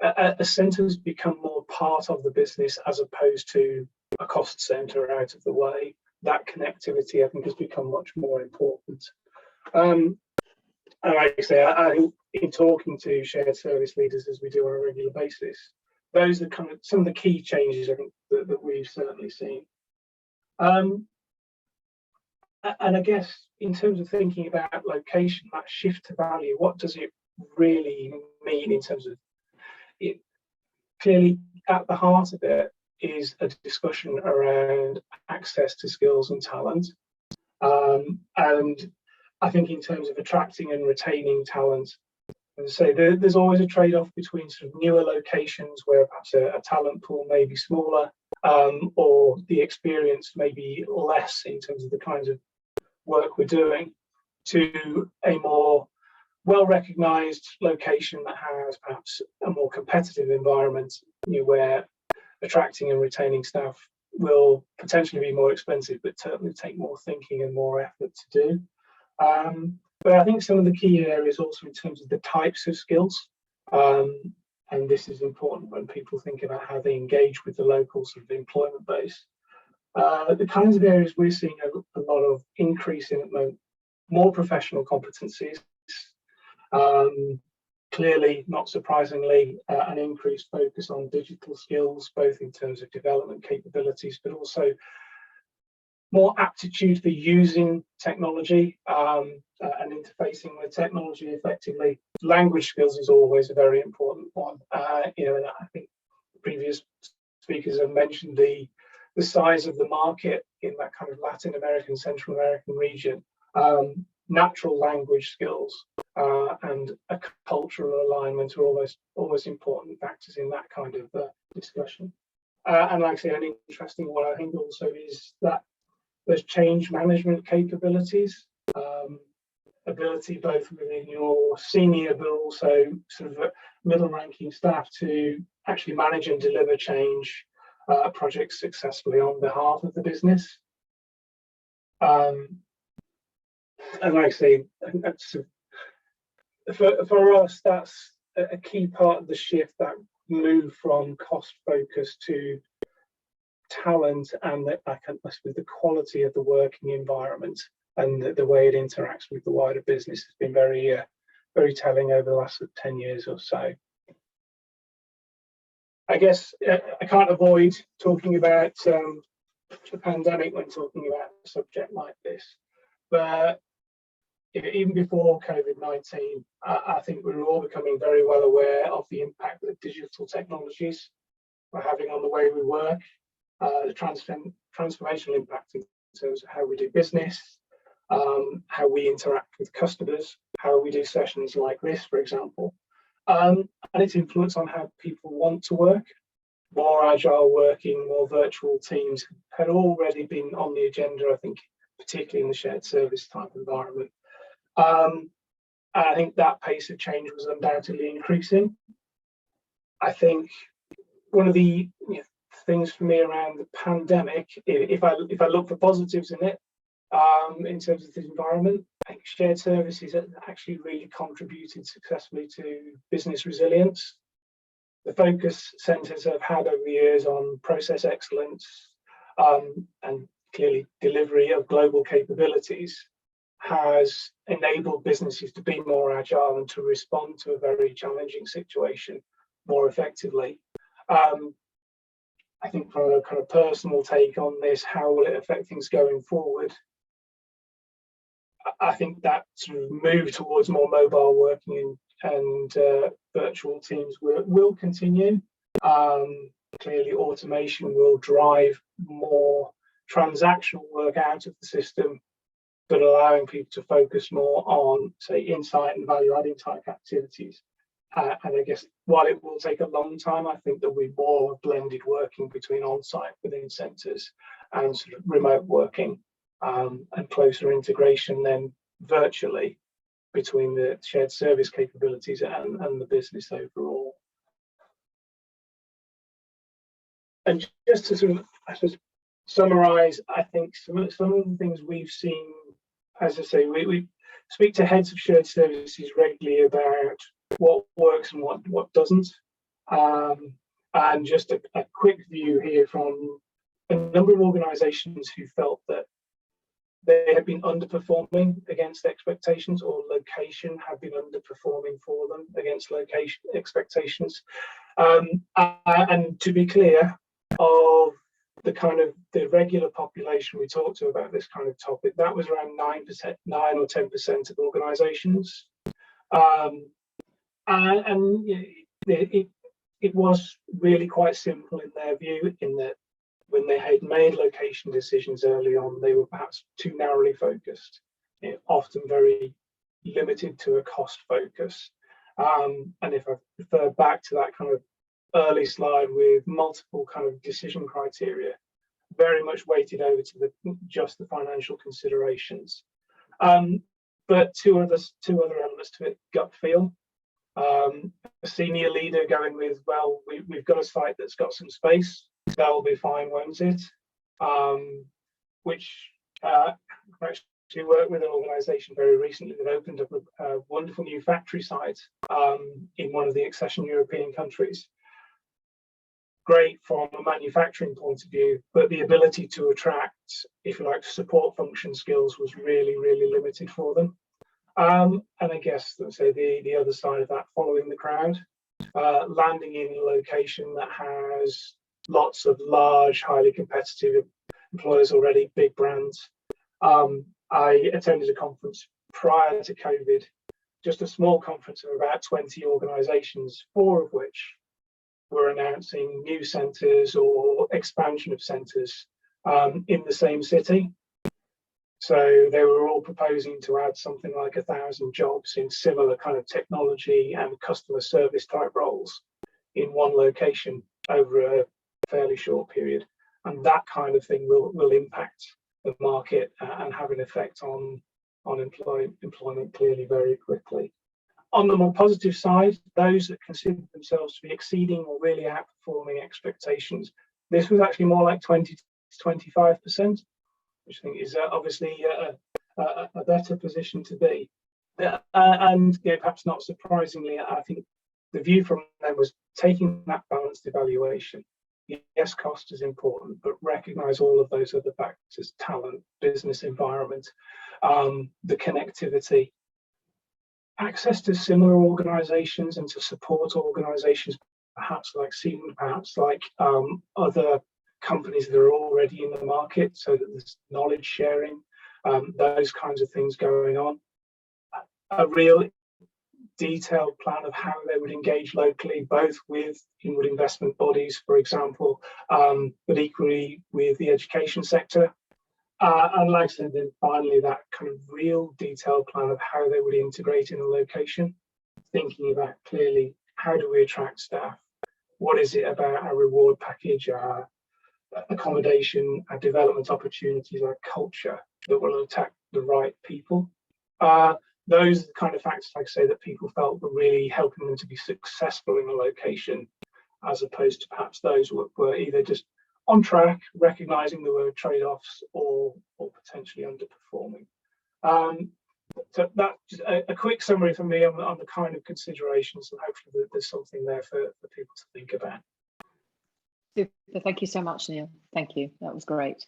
a centre has become more part of the business as opposed to a cost centre out of the way. That connectivity, I think, has become much more important. And like I say, I think in talking to shared service leaders as we do on a regular basis, those are kind of some of the key changes I think that we've certainly seen. And I guess in terms of thinking about location, that shift to value, what does it really mean in terms of it? Clearly, at the heart of it is a discussion around access to skills and talent. And I think in terms of attracting and retaining talent, as I say, there's always a trade-off between sort of newer locations where perhaps a talent pool may be smaller, or the experience may be less in terms of the kinds of work we're doing, to a more well-recognised location that has perhaps a more competitive environment, where attracting and retaining staff will potentially be more expensive, but certainly take more thinking and more effort to do. But I think some of the key areas also in terms of the types of skills, and this is important when people think about how they engage with the local sort of employment base. The kinds of areas we're seeing a lot of increase in at the moment, more professional competencies, clearly, not surprisingly, an increased focus on digital skills, both in terms of development capabilities, but also more aptitude for using technology and interfacing with technology effectively. Language skills is always a very important one. And I think previous speakers have mentioned the size of the market in that kind of Latin American, Central American region. Natural language skills and a cultural alignment are always important factors in that kind of discussion. And like I say, an interesting one I think also is that there's change management capabilities, ability both within your senior but also sort of middle ranking staff to actually manage and deliver change projects successfully on behalf of the business. And like I say, that's, for us, that's a key part of the shift, that move from cost focus to talent and the quality of the working environment and the way it interacts with the wider business has been very, very telling over the last 10 years or so. I guess I can't avoid talking about the pandemic when talking about a subject like this, but even before COVID-19, I think we were all becoming very well aware of the impact that digital technologies were having on the way we work, the transformational impact in terms of how we do business, how we interact with customers, how we do sessions like this, for example, and its influence on how people want to work. More agile working, more virtual teams had already been on the agenda, I think, particularly in the shared service type environment. And I think that pace of change was undoubtedly increasing. I think one of the things for me around the pandemic, if I look for positives in it, in terms of the environment, I think shared services actually really contributed successfully to business resilience. The focus centres have had over the years on process excellence and clearly delivery of global capabilities has enabled businesses to be more agile and to respond to a very challenging situation more effectively. I think from a kind of personal take on this, how will it affect things going forward? I think that sort of move towards more mobile working and virtual teams will continue. Clearly, automation will drive more transactional work out of the system, but allowing people to focus more on, say, insight and value-adding type activities. And I guess while it will take a long time, I think there'll be more blended working between on-site within centres and sort of remote working and closer integration then virtually between the shared service capabilities and the business overall. And just to sort of, I suppose, summarise, I think some of the things we've seen, as I say, we speak to heads of shared services regularly about what works and what doesn't. And just a quick view here from a number of organisations who felt that they had been underperforming against expectations, or location had been underperforming for them against location expectations. And to be clear, of the kind of the regular population we talked to about this kind of topic, that was around 9 or 10% of organisations. And it was really quite simple in their view, in that when they had made location decisions early on, they were perhaps too narrowly focused, often very limited to a cost focus. And if I refer back to that kind of early slide with multiple kind of decision criteria, very much weighted over to just the financial considerations. But two other elements to it: gut feel. A senior leader going with, well, we've got a site that's got some space, that'll be fine, won't it? Which actually actually worked with an organisation very recently that opened up a wonderful new factory site in one of the accession European countries. Great from a manufacturing point of view, but the ability to attract, if you like, support function skills was really, really limited for them. And I guess, let's say, the other side of that, following the crowd, landing in a location that has lots of large, highly competitive employers already, big brands. I attended a conference prior to COVID, just a small conference of about 20 organizations, 4 of which were announcing new centres or expansion of centres in the same city. So they were all proposing to add something like 1,000 jobs in similar kind of technology and customer service type roles in one location over a fairly short period. And that kind of thing will impact the market and have an effect on employment clearly very quickly. On the more positive side, those that consider themselves to be exceeding or really outperforming expectations, this was actually more like 20 to 25%, which I think is obviously a better position to be. And perhaps not surprisingly, I think the view from them was taking that balanced evaluation. Yes, cost is important, but recognize all of those other factors: talent, business environment, the connectivity, access to similar organizations and to support organizations, perhaps like Siemens, perhaps like other companies that are already in the market, so that there's knowledge sharing, those kinds of things going on. A real detailed plan of how they would engage locally, both with inward investment bodies, for example, but equally with the education sector. And like I said, then finally, that kind of real detailed plan of how they would integrate in a location, thinking about clearly, how do we attract staff? What is it about our reward package, our accommodation, our development opportunities, our culture that will attract the right people? Those are the kind of factors, like I say, that people felt were really helping them to be successful in a location, as opposed to perhaps those who were either just on track, recognizing there were trade-offs, or potentially underperforming. So that's just a quick summary from me on the kind of considerations, and hopefully there's something there for people to think about. Super. Thank you so much, Neil. Thank you. That was great.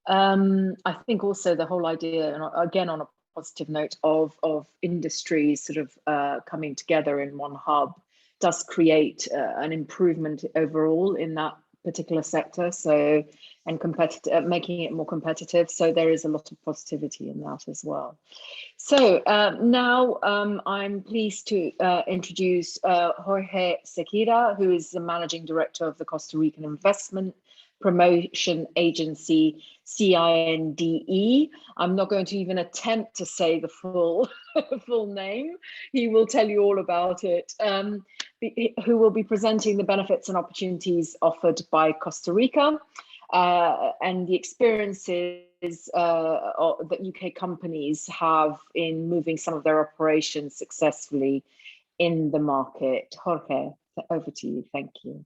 I think also the whole idea, and again on a positive note, of industries sort of coming together in one hub does create an improvement overall in that particular sector, so, and competitive, making it more competitive. So there is a lot of positivity in that as well. So now I'm pleased to introduce Jorge Sakira, who is the Managing Director of the Costa Rican Investment Promotion Agency, CINDE. I'm not going to even attempt to say the full name. He will tell you all about it. Who will be presenting the benefits and opportunities offered by Costa Rica and the experiences that UK companies have in moving some of their operations successfully in the market. Jorge, over to you. Thank you.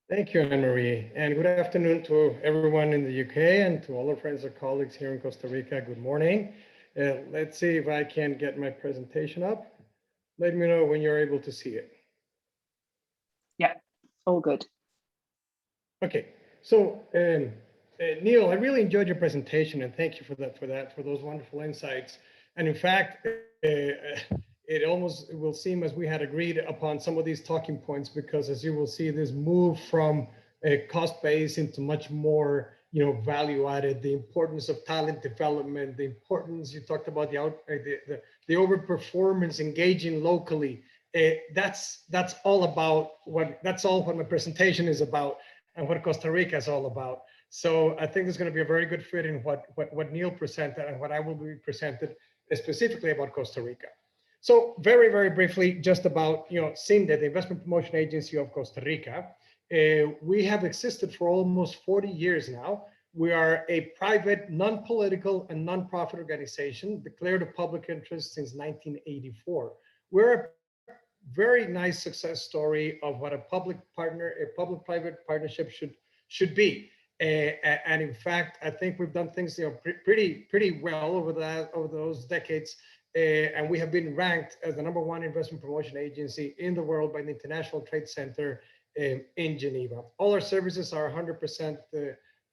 Thank you, Anne-Marie, and good afternoon to everyone in the UK and to all our friends and colleagues here in Costa Rica. Good morning. Let's see if I can get my presentation up. Let me know when you're able to see it. Yeah, all good. Okay, so Neil, I really enjoyed your presentation, and thank you for those wonderful insights. And in fact, it almost will seem as we had agreed upon some of these talking points, because as you will see, this move from a cost base into much more, value added, the importance of talent development, the importance you talked about, the overperformance, engaging locally. That's all about that's all what my presentation is about, and what Costa Rica is all about. So I think there's going to be a very good fit in what Neil presented and what I will be presented specifically about Costa Rica. So very, very briefly, just about, CINDE, the Investment Promotion Agency of Costa Rica. We have existed for almost 40 years now. We are a private, non-political and non-profit organization declared of public interest since 1984. We're a very nice success story of what a public-private partnership should be. And in fact, I think we've done things pretty well over those decades. And we have been ranked as the #1 investment promotion agency in the world by the International Trade Center in Geneva. All our services are 100%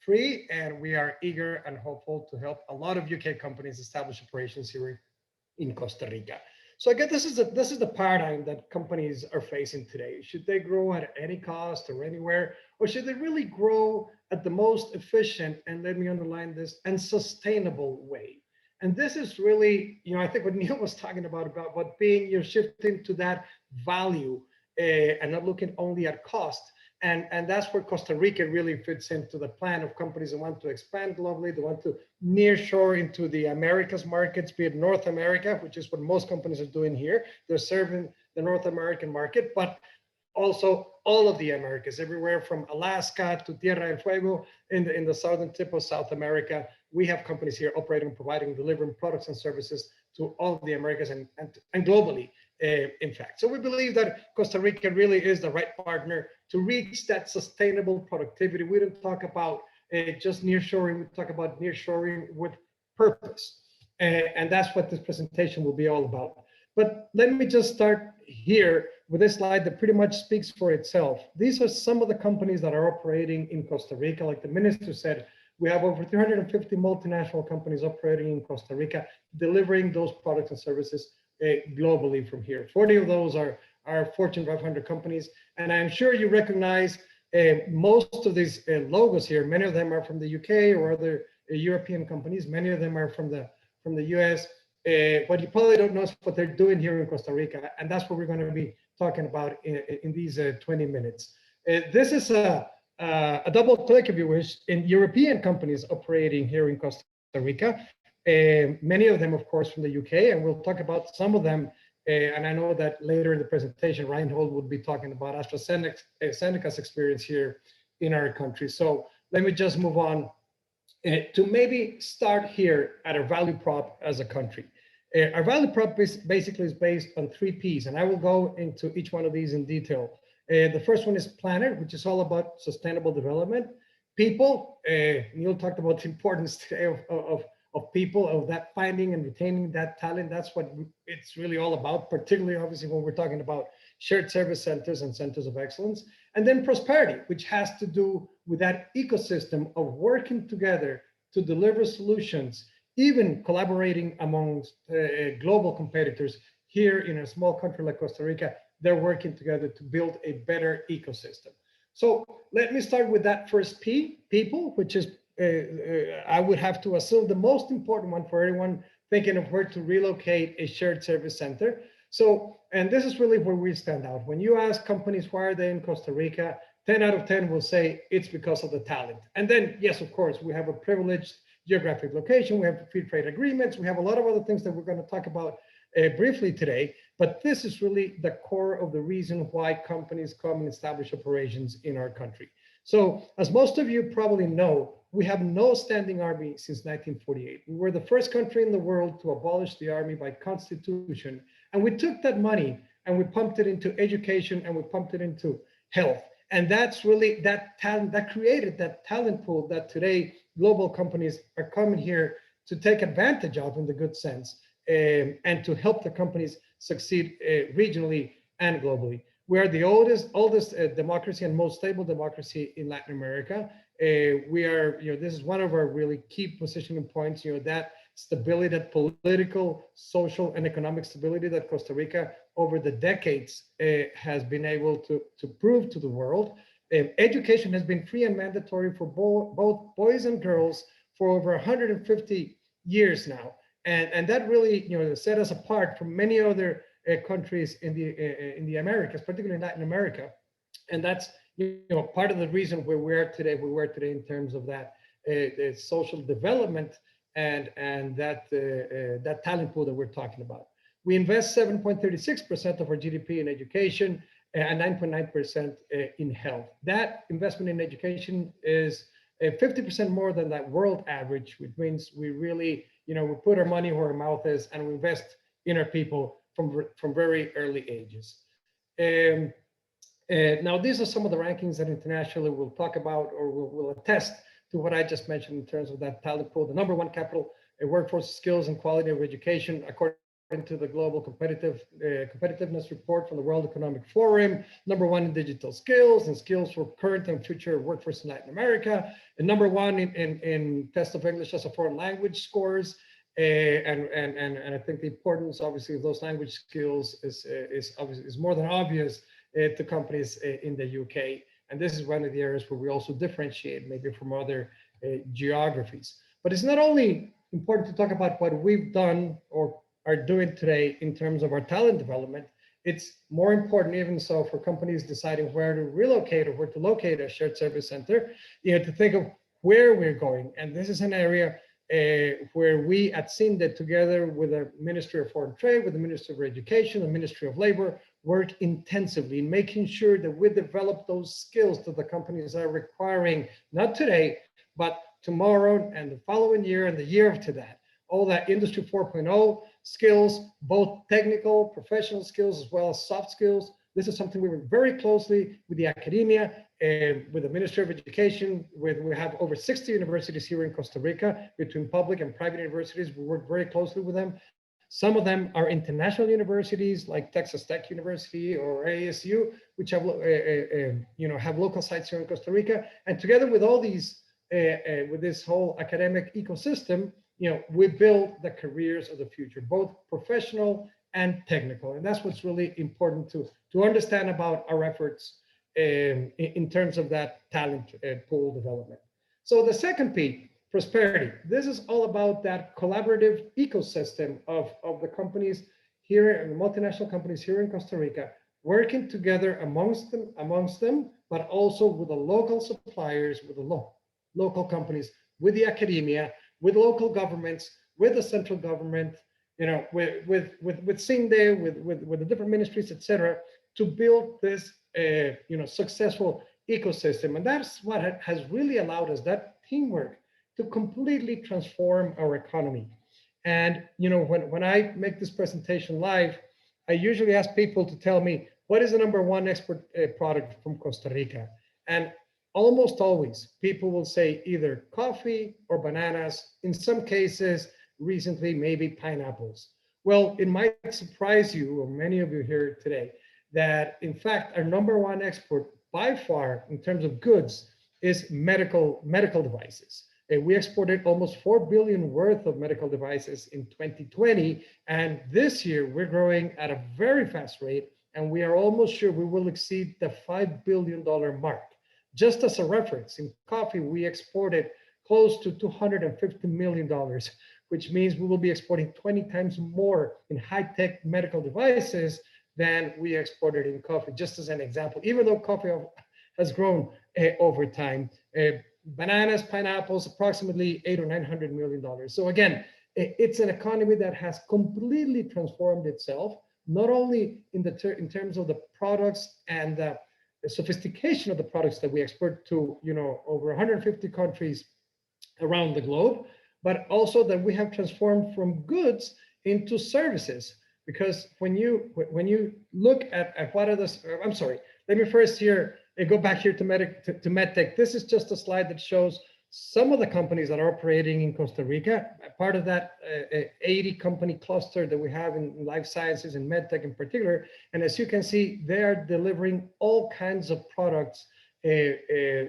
free, and we are eager and hopeful to help a lot of UK companies establish operations here in Costa Rica. So I guess this is the paradigm that companies are facing today. Should they grow at any cost or anywhere, or should they really grow at the most efficient, and let me underline this, and sustainable way? And this is really, I think what Neil was talking about what being, you're shifting to that value and not looking only at cost. And that's where Costa Rica really fits into the plan of companies that want to expand globally, they want to nearshore into the Americas markets, be it North America, which is what most companies are doing here. They're serving the North American market, but also all of the Americas, everywhere from Alaska to Tierra del Fuego in the southern tip of South America. We have companies here operating, providing, delivering products and services to all of the Americas and globally, in fact. So we believe that Costa Rica really is the right partner to reach that sustainable productivity. We don't talk about just nearshoring, we talk about nearshoring with purpose. And that's what this presentation will be all about. But let me just start here with this slide that pretty much speaks for itself. These are some of the companies that are operating in Costa Rica. Like the minister said, we have over 350 multinational companies operating in Costa Rica, delivering those products and services globally from here. 40 of those are Fortune 500 companies. And I'm sure you recognize most of these logos here. Many of them are from the UK or other European companies. Many of them are from the US. But you probably don't know what they're doing here in Costa Rica. And that's what we're going to be talking about in these 20 minutes. This is a double click, if you wish, in European companies operating here in Costa Rica. Many of them, of course, from the UK, and we'll talk about some of them. And I know that later in the presentation, Reinhold will be talking about AstraZeneca's experience here in our country. So let me just move on to maybe start here at our value prop as a country. Our value prop basically is based on 3 Ps, and I will go into each one of these in detail. The first one is planet, which is all about sustainable development. People, Neil talked about the importance today of people, of that finding and retaining that talent. That's what it's really all about, particularly obviously when we're talking about shared service centers and centers of excellence. And then prosperity, which has to do with that ecosystem of working together to deliver solutions, even collaborating amongst global competitors. Here in a small country like Costa Rica, they're working together to build a better ecosystem. So let me start with that first P, people, which is, I would have to assume, the most important one for anyone thinking of where to relocate a shared service center. So, and this is really where we stand out. When you ask companies why are they in Costa Rica, 10 out of 10 will say it's because of the talent. And then, yes, of course, we have a privileged geographic location, we have free trade agreements, we have a lot of other things that we're going to talk about briefly today, but this is really the core of the reason why companies come and establish operations in our country. So as most of you probably know, we have no standing army since 1948. We were the first country in the world to abolish the army by constitution. And we took that money and we pumped it into education and we pumped it into health. And that's really that talent that created that talent pool that today global companies are coming here to take advantage of in the good sense, and to help the companies succeed regionally and globally. We are the oldest democracy and most stable democracy in Latin America. We are, this is one of our really key positioning points, that stability, that political, social, and economic stability that Costa Rica over the decades has been able to prove to the world. Education has been free and mandatory for both boys and girls for over 150 years now. And that really, set us apart from many other countries in the Americas, particularly in Latin America. And that's, part of the reason where we are today in terms of that social development and that talent pool that we're talking about. We invest 7.36% of our GDP in education and 9.9% in health. That investment in education is 50% more than that world average, which means we really, we put our money where our mouth is and we invest in our people from very early ages. Now, these are some of the rankings that internationally we'll talk about or we'll attest to what I just mentioned in terms of that talent pool. The number one capital workforce skills and quality of education, according to the Global Competitiveness Report from the World Economic Forum, number one in digital skills and skills for current and future workforce in Latin America, and number one in test of English as a foreign language scores. And I think the importance, obviously, of those language skills is more than obvious to companies in the UK. And this is one of the areas where we also differentiate maybe from other geographies. But it's not only important to talk about what we've done or are doing today in terms of our talent development. It's more important, even so, for companies deciding where to relocate or where to locate a shared service center, to think of where we're going. And this is an area where we at CINDE, together with the Ministry of Foreign Trade, with the Ministry of Education, the Ministry of Labor, work intensively in making sure that we develop those skills that the companies are requiring, not today, but tomorrow and the following year and the year after that. All that Industry 4.0 skills, both technical, professional skills, as well as soft skills. This is something we work very closely with the academia and with the Ministry of Education. We have over 60 universities here in Costa Rica, between public and private universities. We work very closely with them. Some of them are international universities like Texas Tech University or ASU, which have, have local sites here in Costa Rica. And together with all these, with this whole academic ecosystem, we build the careers of the future, both professional and technical. And that's what's really important to understand about our efforts in terms of that talent pool development. So the second P, prosperity. This is all about that collaborative ecosystem of the companies here, and the multinational companies here in Costa Rica, working together amongst them, but also with the local suppliers, with the local companies, with the academia, with local governments, with the central government, with CINDE, with the different ministries, etc., to build this, successful ecosystem. And that's what has really allowed us, that teamwork, to completely transform our economy. And, when I make this presentation live, I usually ask people to tell me, what is the number one export product from Costa Rica? And almost always, people will say either coffee or bananas. In some cases, recently, maybe pineapples. Well, it might surprise you, or many of you here today, that in fact, our number one export by far in terms of goods is medical devices. And we exported almost 4 billion worth of medical devices in 2020. And this year, we're growing at a very fast rate. And we are almost sure we will exceed the $5 billion mark. Just as a reference, in coffee, we exported close to $250 million, which means we will be exporting 20 times more in high-tech medical devices than we exported in coffee, just as an example, even though coffee has grown over time. Bananas, pineapples, approximately $800 or $900 million. So again, it's an economy that has completely transformed itself, not only in terms of the products and the sophistication of the products that we export to, over 150 countries around the globe, but also that we have transformed from goods into services. Because when you look at what are the, I'm sorry, let me first here go back here to MedTech. This is just a slide that shows some of the companies that are operating in Costa Rica, part of that 80 company cluster that we have in life sciences and MedTech in particular. And as you can see, they are delivering all kinds of products,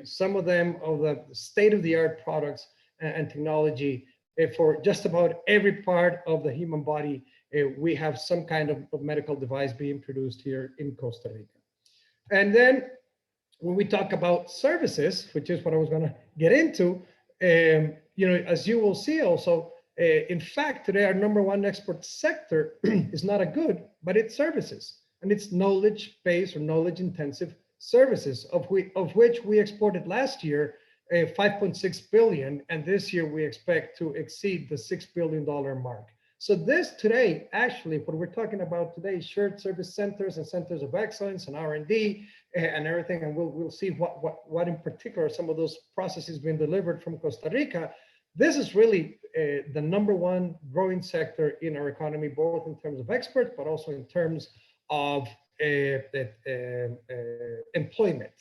some of them of the state-of-the-art products and technology for just about every part of the human body. We have some kind of medical device being produced here in Costa Rica. And then when we talk about services, which is what I was going to get into, as you will see also, in fact, today our number one export sector is not a good, but it's services. And it's knowledge-based or knowledge-intensive services, of which we exported last year 5.6 billion, and this year we expect to exceed the $6 billion mark. So this today, actually, what we're talking about today, shared service centers and centers of excellence and R&D and everything, and we'll see what in particular some of those processes being delivered from Costa Rica. This is really the number one growing sector in our economy, both in terms of exports, but also in terms of employment.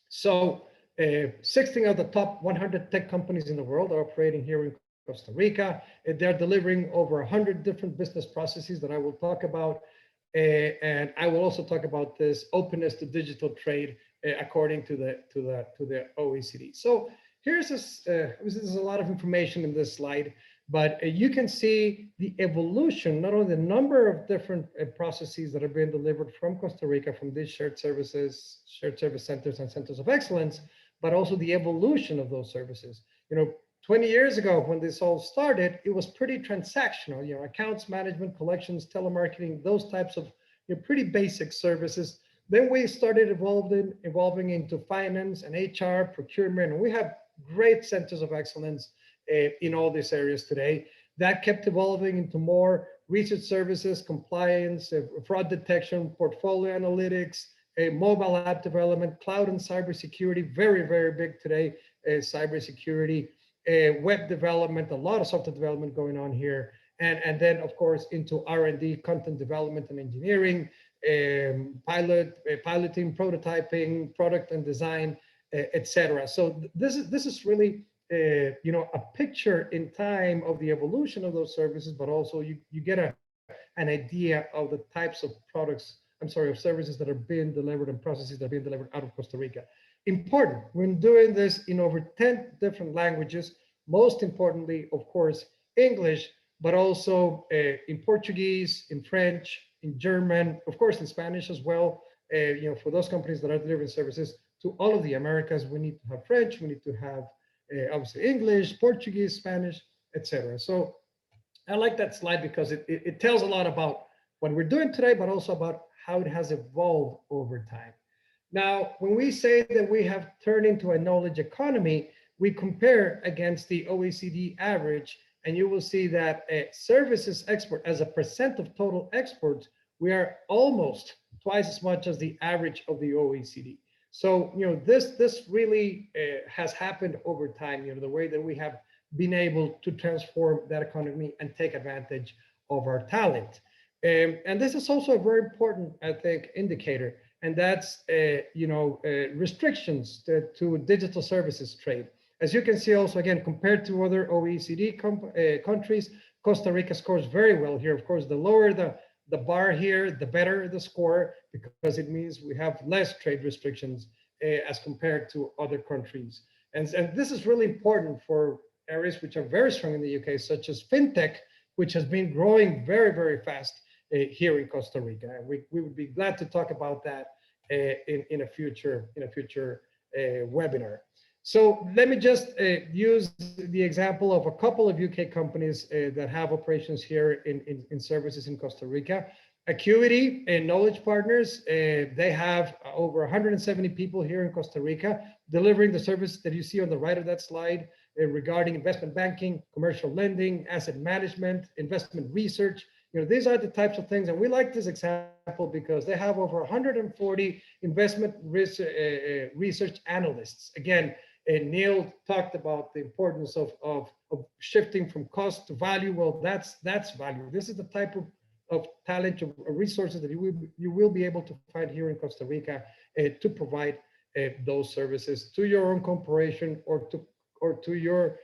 So 16 of the top 100 tech companies in the world are operating here in Costa Rica. They're delivering over 100 different business processes that I will talk about. And I will also talk about this openness to digital trade according to the OECD. So here's this. There's a lot of information in this slide, but you can see the evolution, not only the number of different processes that are being delivered from Costa Rica, from these shared service centers and centers of excellence, but also the evolution of those services. 20 years ago, when this all started, it was pretty transactional, accounts management, collections, telemarketing, those types of pretty basic services. Then we started evolving into finance and HR, procurement, and we have great centers of excellence in all these areas today. That kept evolving into more research services, compliance, fraud detection, portfolio analytics, mobile app development, cloud and cybersecurity, very, very big today, cybersecurity, web development, a lot of software development going on here. And then, of course, into R&D, content development and engineering, piloting, prototyping, product and design, etc. So this is really a picture in time of the evolution of those services, but also you get an idea of the types of of services that are being delivered and processes that are being delivered out of Costa Rica. Important, we're doing this in over 10 different languages, most importantly, of course, English, but also in Portuguese, in French, in German, of course, in Spanish as well. For those companies that are delivering services to all of the Americas, we need to have French, we need to have obviously English, Portuguese, Spanish, etc. So I like that slide because it tells a lot about what we're doing today, but also about how it has evolved over time. Now, when we say that we have turned into a knowledge economy, we compare against the OECD average, and you will see that services export as a percent of total exports, we are almost twice as much as the average of the OECD. So, this really has happened over time, the way that we have been able to transform that economy and take advantage of our talent. And this is also a very important, I think, indicator, and that's, restrictions to digital services trade. As you can see also, again, compared to other OECD countries, Costa Rica scores very well here. Of course, the lower the bar here, the better the score, because it means we have less trade restrictions as compared to other countries. And this is really important for areas which are very strong in the UK, such as fintech, which has been growing very, very fast here in Costa Rica. And we would be glad to talk about that in a future webinar. So let me just use the example of a couple of UK companies that have operations here in services in Costa Rica. Acuity and Knowledge Partners, they have over 170 people here in Costa Rica delivering the service that you see on the right of that slide regarding investment banking, commercial lending, asset management, investment research. These are the types of things, and we like this example because they have over 140 investment research analysts. Again, Neil talked about the importance of shifting from cost to value. Well, that's value. This is the type of talent, of resources that you will be able to find here in Costa Rica to provide those services to your own corporation or to your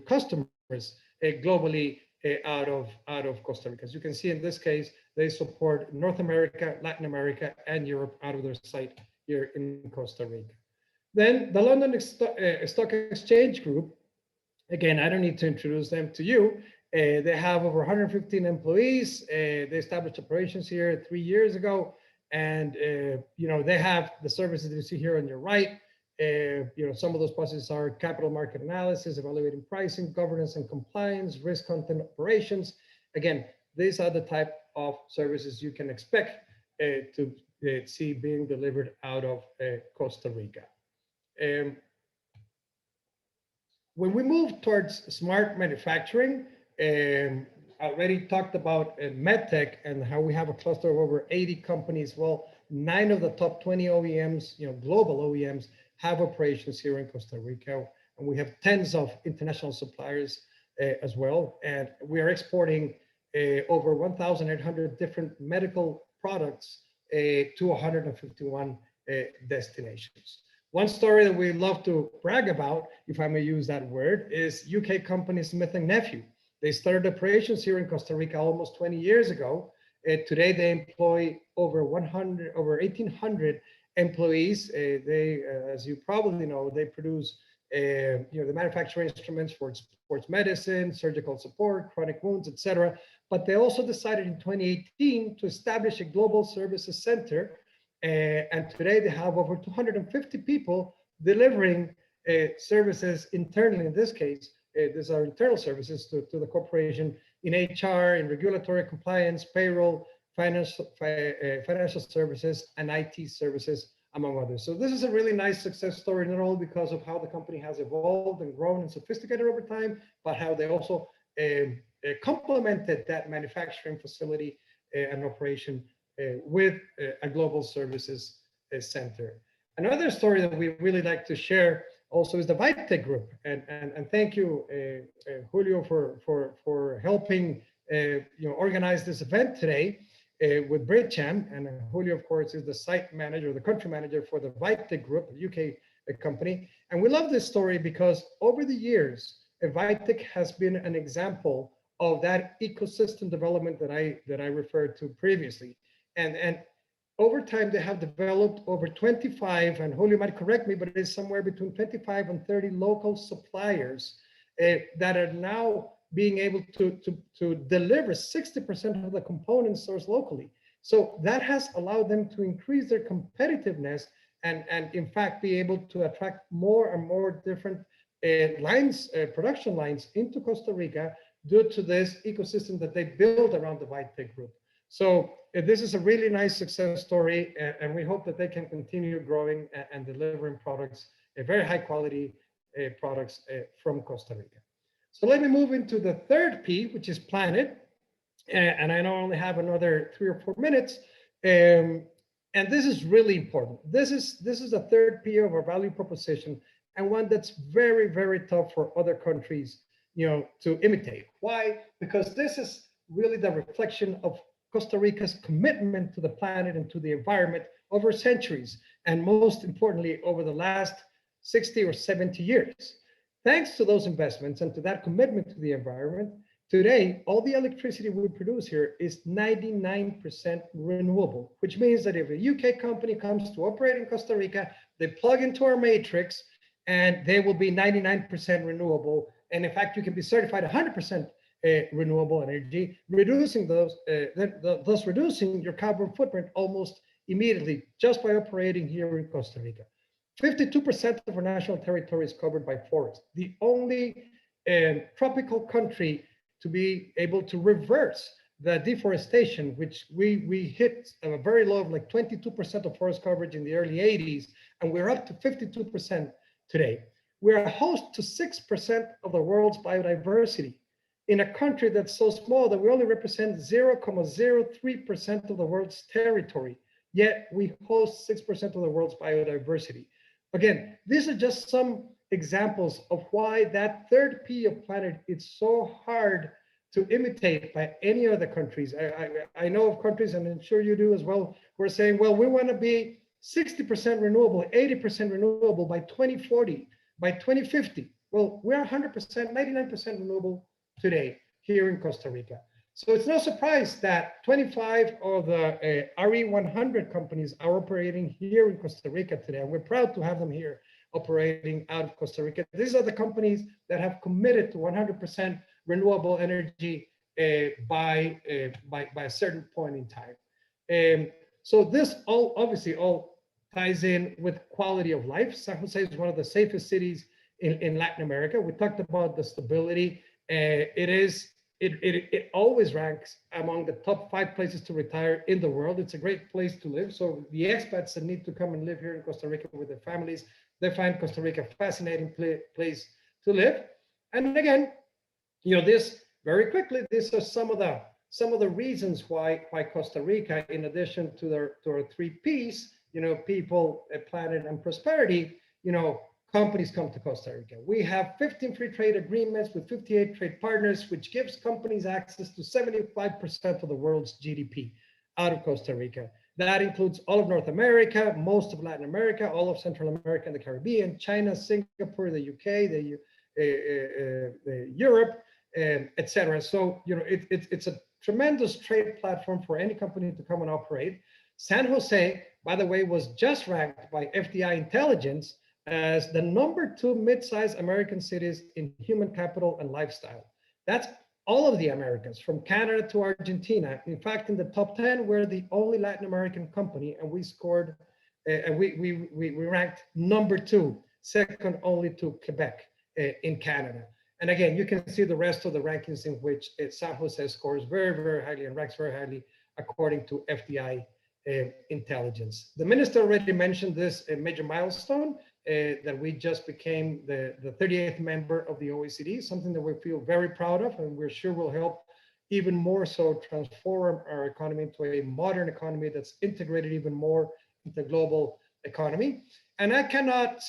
customers globally out of Costa Rica. As you can see in this case, they support North America, Latin America, and Europe out of their site here in Costa Rica. Then the London Stock Exchange Group, again, I don't need to introduce them to you. They have over 115 employees. They established operations here 3 years ago, and they have the services that you see here on your right. Some of those processes are capital market analysis, evaluating pricing, governance and compliance, risk content operations. Again, these are the type of services you can expect to see being delivered out of Costa Rica. When we move towards smart manufacturing, I already talked about MedTech and how we have a cluster of over 80 companies. Well, 9 of the top 20 OEMs, global OEMs, have operations here in Costa Rica, and we have tens of international suppliers as well. And we are exporting over 1,800 different medical products to 151 destinations. One story that we love to brag about, if I may use that word, is UK company Smith & Nephew. They started operations here in Costa Rica almost 20 years ago. Today they employ over 1,800 employees. They, as you probably know, they produce, they manufacture instruments for sports medicine, surgical support, chronic wounds, etc. But they also decided in 2018 to establish a global services center. And today they have over 250 people delivering services internally. In this case, these are internal services to the corporation in HR, in regulatory compliance, payroll, financial services, and IT services, among others. So this is a really nice success story, not only because of how the company has evolved and grown and sophisticated over time, but how they also complemented that manufacturing facility and operation with a global services center. Another story that we really like to share also is the Vitek Group, and thank you, Julio, for helping organize this event today with Bridgecham. And Julio, of course, is the site manager, the country manager for the Vitek Group, a UK company. And we love this story because over the years, Vitek has been an example of that ecosystem development that I referred to previously. And over time, they have developed over 25, and Julio might correct me, but it is somewhere between 25 and 30 local suppliers that are now being able to deliver 60% of the components sourced locally. So that has allowed them to increase their competitiveness and in fact, be able to attract more and more different production lines into Costa Rica due to this ecosystem that they build around the Vitek Group. So this is a really nice success story, and we hope that they can continue growing and delivering products, very high quality products from Costa Rica. So let me move into the third P, which is planet. And I know I only have another 3 or 4 minutes. And this is really important. This is the third P of our value proposition, and one that's very, very tough for other countries, to imitate. Why? Because this is really the reflection of Costa Rica's commitment to the planet and to the environment over centuries, and most importantly, over the last 60 or 70 years. Thanks to those investments and to that commitment to the environment, today, all the electricity we produce here is 99% renewable, which means that if a UK company comes to operate in Costa Rica, they plug into our matrix and they will be 99% renewable. And in fact, you can be certified 100% renewable energy, reducing thus reducing your carbon footprint almost immediately just by operating here in Costa Rica. 52% of our national territory is covered by forest. The only tropical country to be able to reverse the deforestation, which we hit a very low of like 22% of forest coverage in the early 80s, and we're up to 52% today. We're a host to 6% of the world's biodiversity in a country that's so small that we only represent 0.03% of the world's territory, yet we host 6% of the world's biodiversity. Again, these are just some examples of why that third P of planet is so hard to imitate by any other countries. I know of countries, and I'm sure you do as well, who are saying, well, we want to be 60% renewable, 80% renewable by 2040, by 2050. Well, we're 100%, 99% renewable today here in Costa Rica. So it's no surprise that 25 of the RE100 companies are operating here in Costa Rica today, and we're proud to have them here operating out of Costa Rica. These are the companies that have committed to 100% renewable energy by a certain point in time. So this all obviously all ties in with quality of life. San Jose is one of the safest cities in Latin America. We talked about the stability. It always ranks among the top 5 places to retire in the world. It's a great place to live. So the expats that need to come and live here in Costa Rica with their families, they find Costa Rica a fascinating place to live. And again, this very quickly, these are some of the reasons why Costa Rica, in addition to our 3 Ps, people, planet, and prosperity, companies come to Costa Rica. We have 15 free trade agreements with 58 trade partners, which gives companies access to 75% of the world's GDP out of Costa Rica. That includes all of North America, most of Latin America, all of Central America and the Caribbean, China, Singapore, the UK, the Europe, etc. So, you know, it's a tremendous trade platform for any company to come and operate. San Jose, by the way, was just ranked by FDI Intelligence as the #2 mid-sized American cities in human capital and lifestyle. That's all of the Americas, from Canada to Argentina. In fact, in the top 10, we're the only Latin American company, and we scored, and we ranked #2, second only to Quebec in Canada. And again, you can see the rest of the rankings in which San Jose scores very, very highly and ranks very highly according to FDI Intelligence. The minister already mentioned this major milestone, that we just became the 38th member of the OECD, something that we feel very proud of, and we're sure will help even more so transform our economy into a modern economy that's integrated even more into the global economy. And I cannot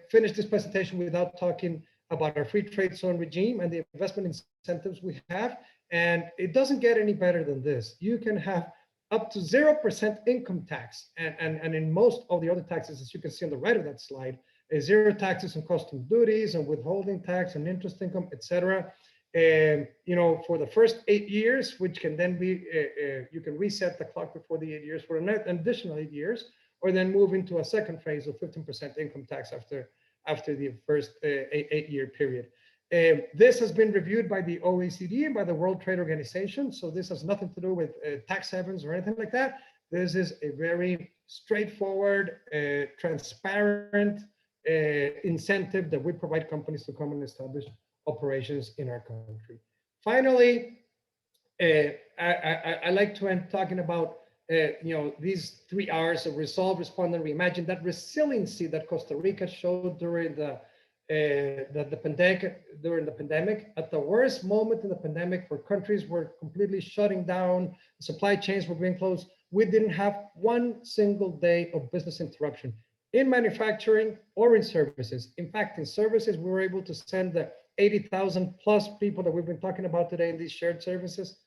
finish this presentation without talking about our free trade zone regime and the investment incentives we have. And it doesn't get any better than this. You can have up to 0% income tax. And in most of the other taxes, as you can see on the right of that slide, zero taxes on custom duties and withholding tax and interest income, etc. And, you know, for the first 8 years, which can then be, you can reset the clock before the 8 years for an additional 8 years, or then move into a second phase of 15% income tax after the first 8-year period. This has been reviewed by the OECD and by the World Trade Organization. So this has nothing to do with tax havens or anything like that. This is a very straightforward, transparent incentive that we provide companies to come and establish operations in our country. Finally, I like to end talking about you know, these 3 R's of resolve, respond, and reimagine. That resiliency that Costa Rica showed during the pandemic, at the worst moment in the pandemic, where countries were completely shutting down, supply chains were being closed, we didn't have one single day of business interruption in manufacturing or in services. In fact, in services, we were able to send the 80,000 plus people that we've been talking about today in these shared services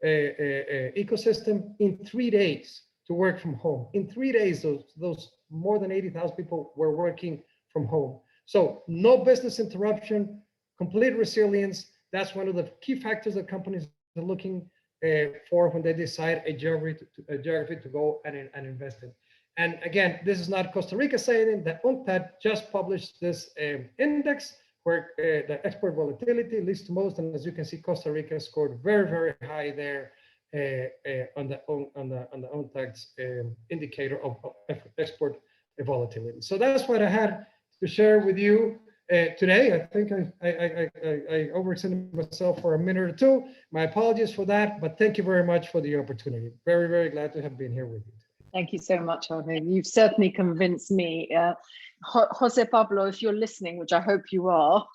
ecosystem in 3 days to work from home. In 3 days, those more than 80,000 people were working from home. So no business interruption, complete resilience. That's one of the key factors that companies are looking for when they decide a geography to go and invest in. And again, this is not Costa Rica saying that UNTAD just published this index where the export volatility leads to most. And as you can see, Costa Rica scored very, very high there on the UNTAD's indicator of export volatility. So that's what I had to share with you today. I think I overextended myself for a minute or two. My apologies for that, but thank you very much for the opportunity. Very, very glad to have been here with you. Thank you so much, Jorge. You've certainly convinced me. Jose Pablo, if you're listening, which I hope you are,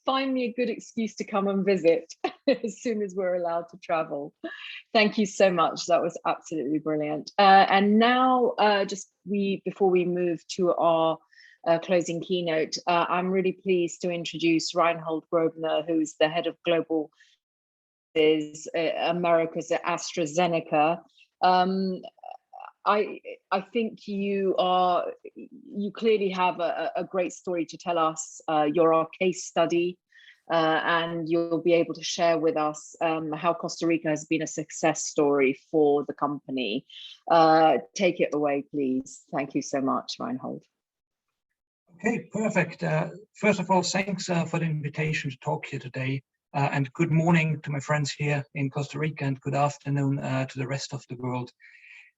find me a good excuse to come and visit as soon as we're allowed to travel. Thank you so much. That was absolutely brilliant. And now, before we move to our closing keynote, I'm really pleased to introduce Reinhold Grobner, who's the head of global Americas at AstraZeneca. I think you clearly have a great story to tell us. You're our case study, and you'll be able to share with us how Costa Rica has been a success story for the company. Take it away, please. Thank you so much, Reinhold. Okay, perfect. First of all, thanks for the invitation to talk here today. And good morning to my friends here in Costa Rica, and good afternoon to the rest of the world.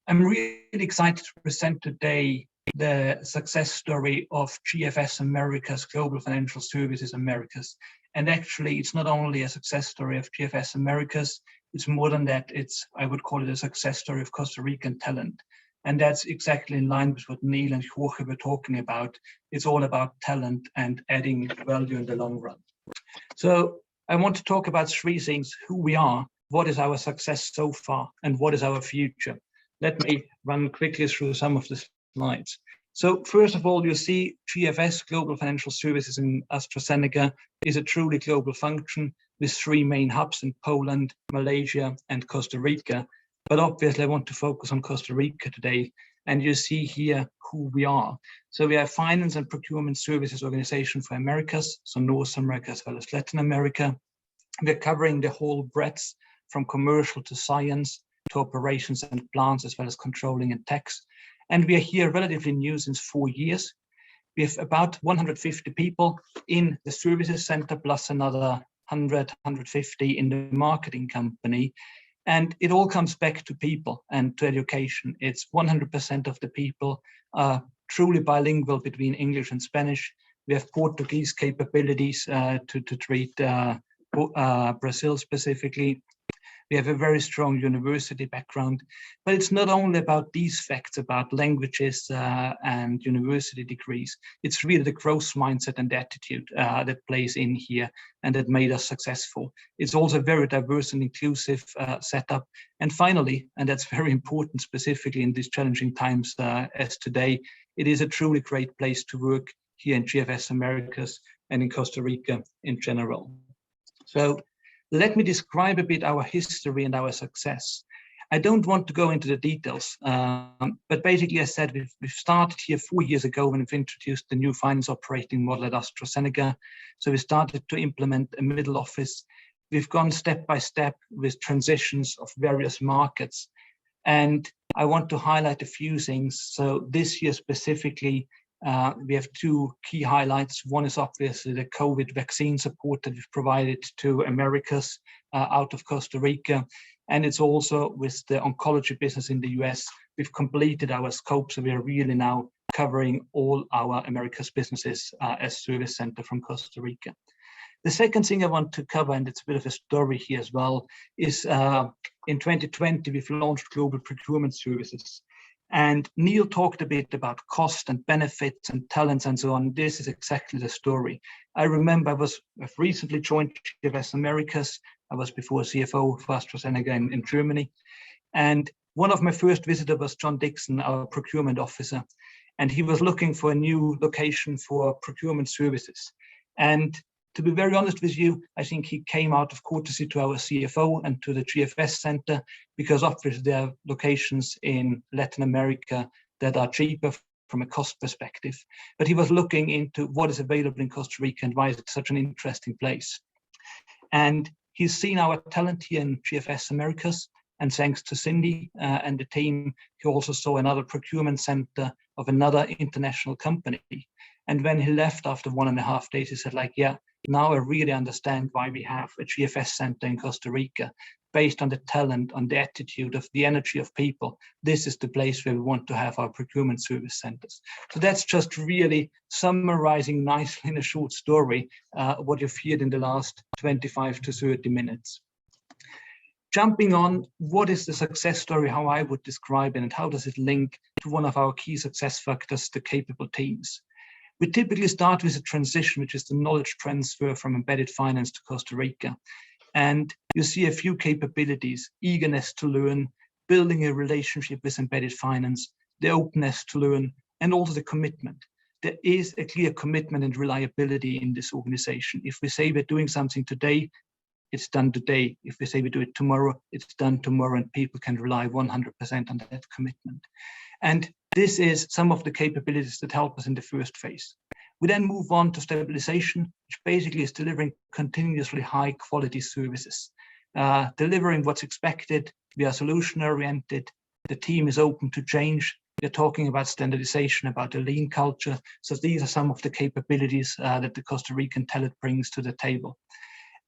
I'm really excited to present today the success story of GFS Americas, Global Financial Services Americas. And actually, it's not only a success story of GFS Americas, it's more than that. I would call it a success story of Costa Rican talent. And that's exactly in line with what Neil and Jorge were talking about. It's all about talent and adding value in the long run. So I want to talk about 3 things: who we are, what is our success so far, and what is our future. Let me run quickly through some of the slides. So first of all, you see GFS, Global Financial Services in AstraZeneca, is a truly global function with 3 main hubs in Poland, Malaysia, and Costa Rica. but obviously I want to focus on Costa Rica today. And you see here who we are. So we are Finance and Procurement Services Organization for Americas, so North America as well as Latin America. We're covering the whole breadth from commercial to science to operations and plants, as well as controlling and tax. And we are here relatively new since 4 years. We have about 150 people in the services center, plus another 100, 150 in the marketing company. And it all comes back to people and to education. It's 100% of the people are truly bilingual between English and Spanish. We have Portuguese capabilities to treat Brazil specifically. We have a very strong university background, but it's not only about these facts about languages and university degrees. It's really the growth mindset and attitude that plays in here and that made us successful. It's also a very diverse and inclusive setup. And finally, and that's very important specifically in these challenging times as today, it is a truly great place to work here in GFS Americas and in Costa Rica in general. So let me describe a bit our history and our success. I don't want to go into the details, but basically, I said we've started here 4 years ago when we've introduced the new finance operating model at AstraZeneca. So we started to implement a middle office. We've gone step by step with transitions of various markets. And I want to highlight a few things. So this year specifically, we have two key highlights. One is obviously the COVID vaccine support that we've provided to Americas out of Costa Rica. And it's also with the oncology business in the US, we've completed our scope. So we are really now covering all our Americas businesses as service center from Costa Rica. The second thing I want to cover, and it's a bit of a story here as well, is in 2020, we've launched global procurement services. And Neil talked a bit about cost and benefits and talents and so on. This is exactly the story. I remember I've recently joined GFS Americas. I was before CFO for AstraZeneca in Germany. And one of my first visitors was John Dixon, our procurement officer. And he was looking for a new location for procurement services. And to be very honest with you, I think he came out of courtesy to our CFO and to the GFS Center, because obviously there are locations in Latin America that are cheaper from a cost perspective. But he was looking into what is available in Costa Rica and why is it such an interesting place. And he's seen our talent here in GFS Americas. And thanks to Cindy and the team, he also saw another procurement center of another international company. And when he left after 1.5 days, he said, like, yeah, now I really understand why we have a GFS center in Costa Rica, based on the talent, on the attitude of the energy of people. This is the place where we want to have our procurement service centers. So that's just really summarizing nicely in a short story what you've heard in the last 25 to 30 minutes. Jumping on, what is the success story, how I would describe it, and how does it link to one of our key success factors, the capable teams? We typically start with a transition, which is the knowledge transfer from embedded finance to Costa Rica. And you see a few capabilities: eagerness to learn, building a relationship with embedded finance, the openness to learn, and also the commitment. There is a clear commitment and reliability in this organization. If we say we're doing something today, it's done today. If we say we do it tomorrow, it's done tomorrow, and people can rely 100% on that commitment. And this is some of the capabilities that help us in the first phase. We then move on to stabilization, which basically is delivering continuously high quality services, delivering what's expected. We are solution oriented. The team is open to change. We're talking about standardization, about a lean culture. So these are some of the capabilities that the Costa Rican talent brings to the table.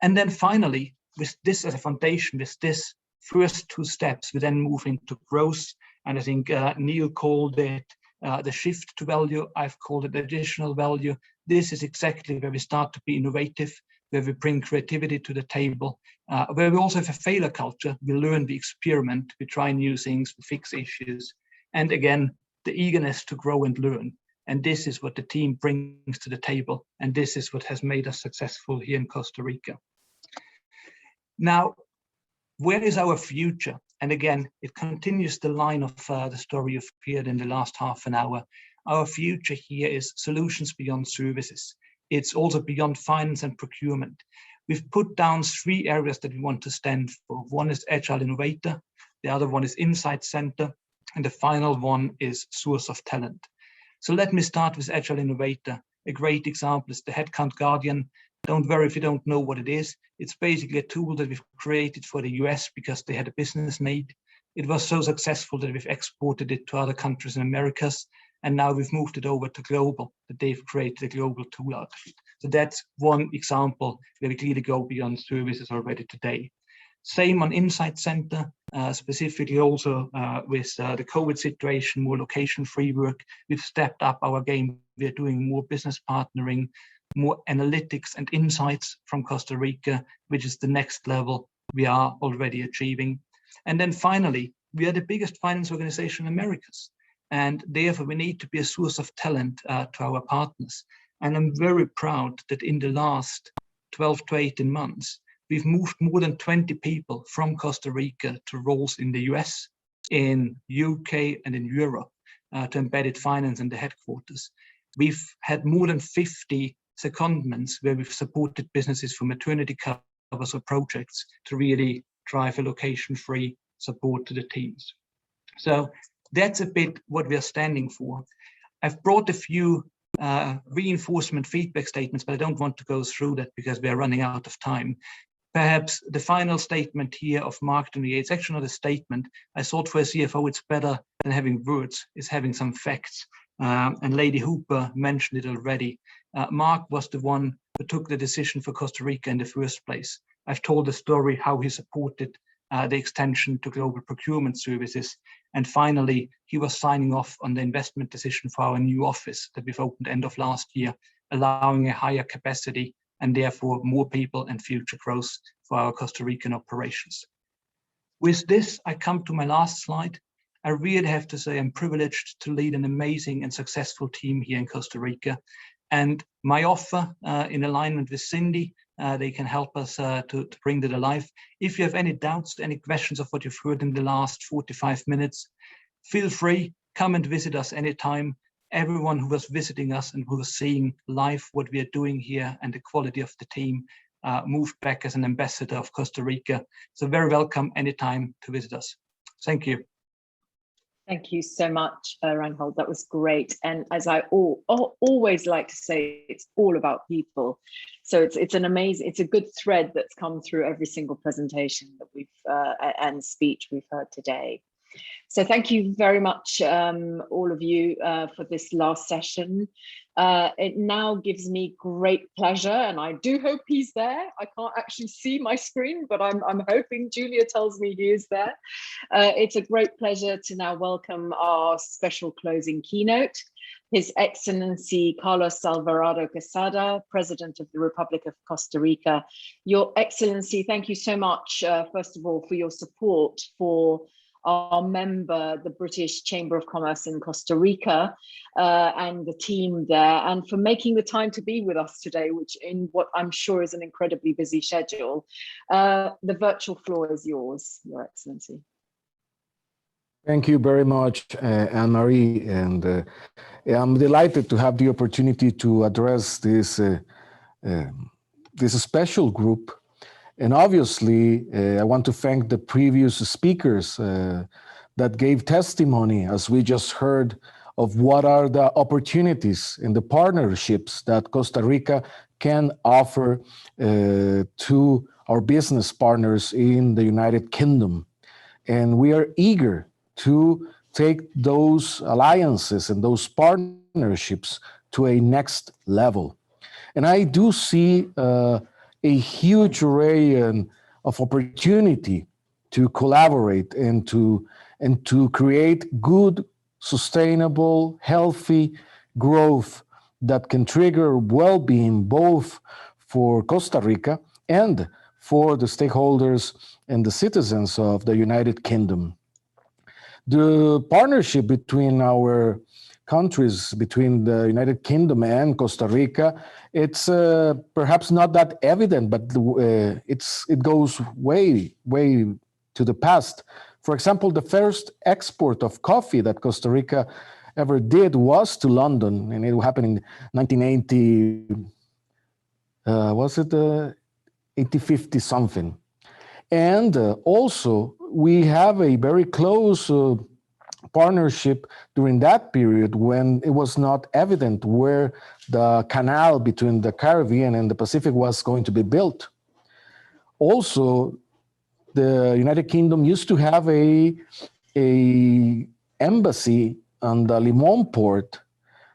And then finally, with this as a foundation, with this first two steps, we then move into growth. And I think Neil called it the shift to value. I've called it additional value. This is exactly where we start to be innovative, where we bring creativity to the table, where we also have a failure culture. We learn, we experiment, we try new things, we fix issues. And again, the eagerness to grow and learn. And this is what the team brings to the table. And this is what has made us successful here in Costa Rica. Now, where is our future? And again, it continues the line of the story you've heard in the last half an hour. Our future here is solutions beyond services. It's also beyond finance and procurement. We've put down 3 areas that we want to stand for. One is agile innovator. the other one is Insight Center, and the final one is Source of Talent. So let me start with Agile Innovator. A great example is the Headcount Guardian. Don't worry if you don't know what it is. It's basically a tool that we've created for the US because they had a business need. It was so successful that we've exported it to other countries in Americas, and now we've moved it over to global, that they've created a global tool out of it. So that's one example where we clearly go beyond services already today. Same on Insight Center, specifically also with the COVID situation, more location-free work. We've stepped up our game. We're doing more business partnering, more analytics and insights from Costa Rica, which is the next level we are already achieving. And then finally, we are the biggest finance organization in Americas. And therefore, we need to be a source of talent to our partners. And I'm very proud that in the last 12 to 18 months, we've moved more than 20 people from Costa Rica to roles in the US, in UK, and in Europe to embedded finance in the headquarters. We've had more than 50 secondments where we've supported businesses for maternity covers or projects to really drive a location-free support to the teams. So that's a bit what we are standing for. I've brought a few reinforcement feedback statements, but I don't want to go through that because we are running out of time. Perhaps the final statement here of Mark Dunier, it's actually not a statement. I thought for a CFO, it's better than having words, is having some facts. And Lady Hooper mentioned it already. Mark was the one who took the decision for Costa Rica in the first place. I've told the story how he supported the extension to global procurement services. And finally, he was signing off on the investment decision for our new office that we've opened end of last year, allowing a higher capacity and therefore more people and future growth for our Costa Rican operations. With this, I come to my last slide. I really have to say I'm privileged to lead an amazing and successful team here in Costa Rica. And my offer in alignment with Cindy, they can help us to bring that alive. If you have any doubts, any questions of what you've heard in the last 45 minutes, feel free, come and visit us anytime. Everyone who was visiting us and who was seeing live what we are doing here and the quality of the team moved back as an ambassador of Costa Rica. So very welcome anytime to visit us. Thank you. Thank you so much, Reinhold. That was great. And as I always like to say, it's all about people. So it's an amazing, it's a good thread that's come through every single presentation that we've and speech we've heard today. So thank you very much, all of you, for this last session. It now gives me great pleasure, and I do hope he's there. I can't actually see my screen, but I'm hoping Julia tells me he is there. It's a great pleasure to now welcome our special closing keynote, His Excellency Carlos Alvarado Quesada, President of the Republic of Costa Rica. Your Excellency, thank you so much, first of all, for your support for our member, the British Chamber of Commerce in Costa Rica, and the team there, and for making the time to be with us today, which in what I'm sure is an incredibly busy schedule. The virtual floor is yours, Your Excellency. Thank you very much, Anne-Marie, and I'm delighted to have the opportunity to address this, this special group. And obviously, I want to thank the previous speakers that gave testimony, as we just heard, of what are the opportunities and the partnerships that Costa Rica can offer to our business partners in the United Kingdom. And we are eager to take those alliances and those partnerships to a next level. And I do see a huge array of opportunity to collaborate and to create good, sustainable, healthy growth that can trigger well-being both for Costa Rica and for the stakeholders and the citizens of the United Kingdom. The partnership between our countries, between the United Kingdom and Costa Rica, it's perhaps not that evident, but it goes way to the past. For example, the first export of coffee that Costa Rica ever did was to London, and it happened in 1980, was it 80-50 something? And also we have a very close partnership during that period when it was not evident where the canal between the Caribbean and the Pacific was going to be built. Also, the United Kingdom used to have a embassy on the Limon port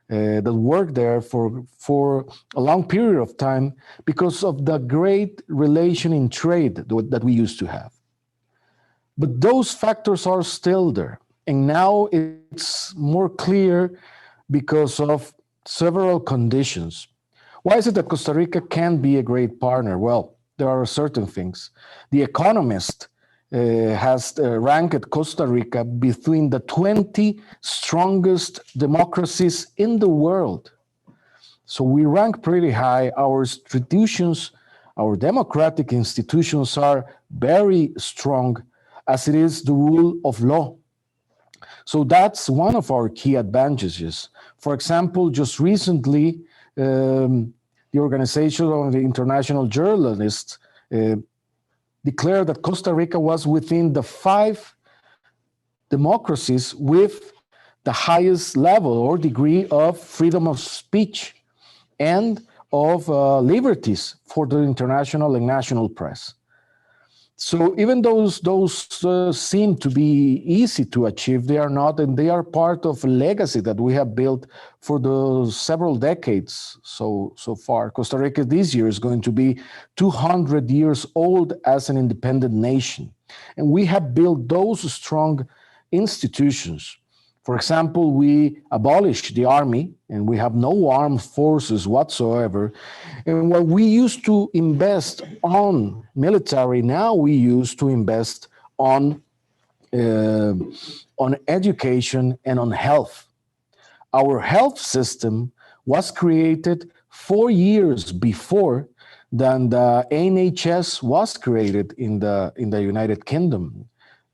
that worked there for a long period of time because of the great relation in trade that we used to have. But those factors are still there. And now it's more clear because of several conditions. Why is it that Costa Rica can be a great partner? Well, there are certain things. The Economist has ranked Costa Rica between the 20 strongest democracies in the world. So we rank pretty high. Our institutions, our democratic institutions are very strong, as it is the rule of law. So that's one of our key advantages. For example, just recently, the Organization of the International Journalists declared that Costa Rica was within the 5 democracies with the highest level or degree of freedom of speech and of liberties for the international and national press. So even those seem to be easy to achieve, they are not, and they are part of a legacy that we have built for the several decades so far. Costa Rica this year is going to be 200 years old as an independent nation. And we have built those strong institutions. For example, we abolished the army and we have no armed forces whatsoever. And what we used to invest on military, now we used to invest on education and on health. Our health system was created 4 years before than the NHS was created in the United Kingdom.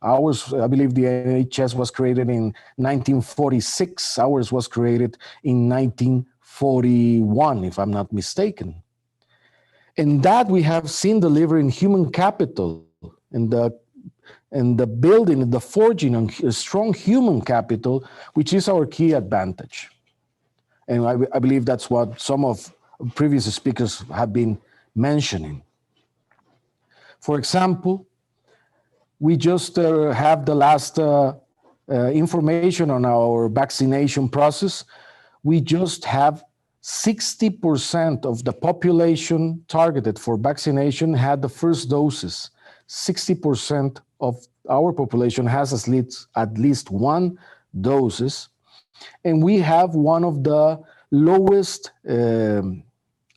Ours, I believe the NHS was created in 1946. Ours was created in 1941, if I'm not mistaken. And that we have seen deliver in human capital, and the building, the forging on a strong human capital, which is our key advantage. And I believe that's what some of previous speakers have been mentioning. For example, we just have the last information on our vaccination process. We just have 60% of the population targeted for vaccination had the first doses. 60% of our population has at least one doses. And we have one of the lowest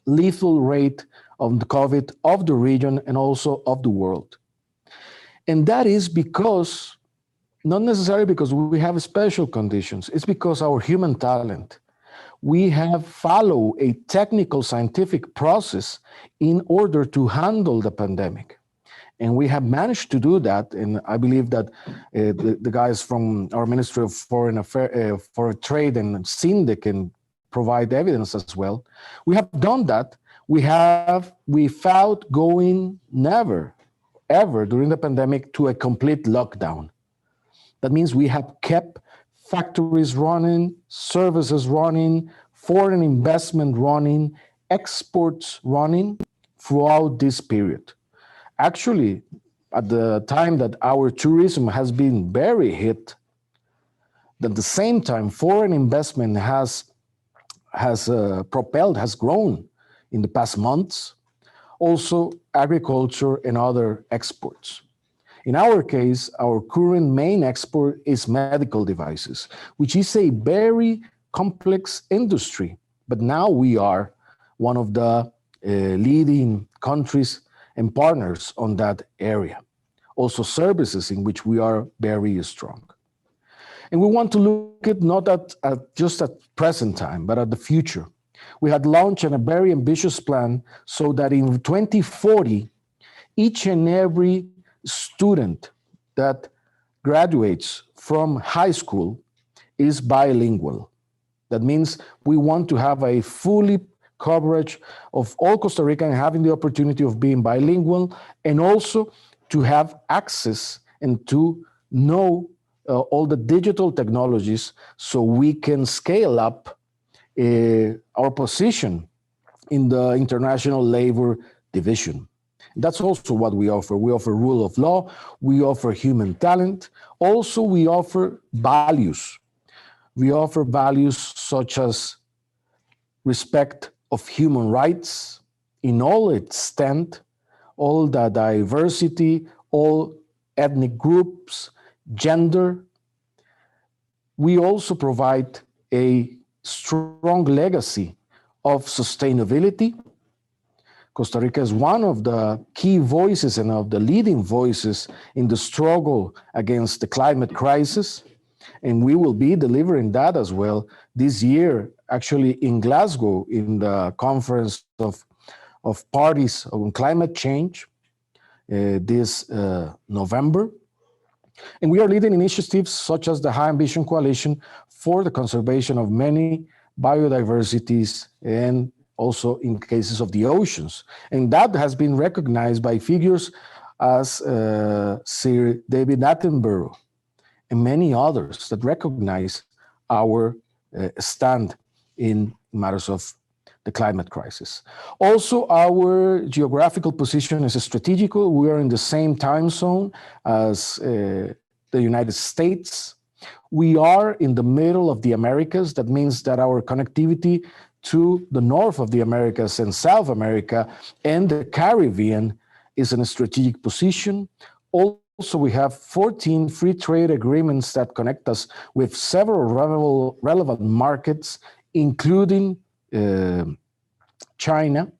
lethal rate of the COVID of the region and also of the world. And that is because, not necessarily because we have special conditions, it's because our human talent. We have followed a technical scientific process in order to handle the pandemic. And we have managed to do that. And I believe that the guys from our Ministry of Foreign Affairs, for Trade and CINDE can provide evidence as well. We have done that. Without going ever during the pandemic to a complete lockdown. That means we have kept factories running, services running, foreign investment running, exports running throughout this period. Actually, at the time that our tourism has been very hit, at the same time foreign investment has grown in the past months. Also agriculture and other exports. In our case, our current main export is medical devices, which is a very complex industry. But now we are one of the leading countries and partners on that area. Also services in which we are very strong. And we want to look at not at just at present time, but at the future. We had launched a very ambitious plan so that in 2040, each and every student that graduates from high school is bilingual. That means we want to have a fully coverage of all Costa Rican having the opportunity of being bilingual and also to have access and to know all the digital technologies so we can scale up our position in the international labor division. That's also what we offer. We offer rule of law, we offer human talent, also we offer values. We offer values such as respect of human rights in all its extent, all the diversity, all ethnic groups, gender. We also provide a strong legacy of sustainability. Costa Rica is one of the key voices and of the leading voices in the struggle against the climate crisis. And we will be delivering that as well this year, actually in Glasgow, in the conference of parties on climate change this November. And we are leading initiatives such as the High Ambition Coalition for the conservation of many biodiversities and also in cases of the oceans. And that has been recognized by figures as Sir David Attenborough and many others that recognize our stand in matters of the climate crisis. Also, our geographical position is strategical. We are in the same time zone as the United States. We are in the middle of the Americas. That means that our connectivity to the north of the Americas and South America and the Caribbean is in a strategic position. Also, we have 14 free trade agreements that connect us with several relevant markets, including China.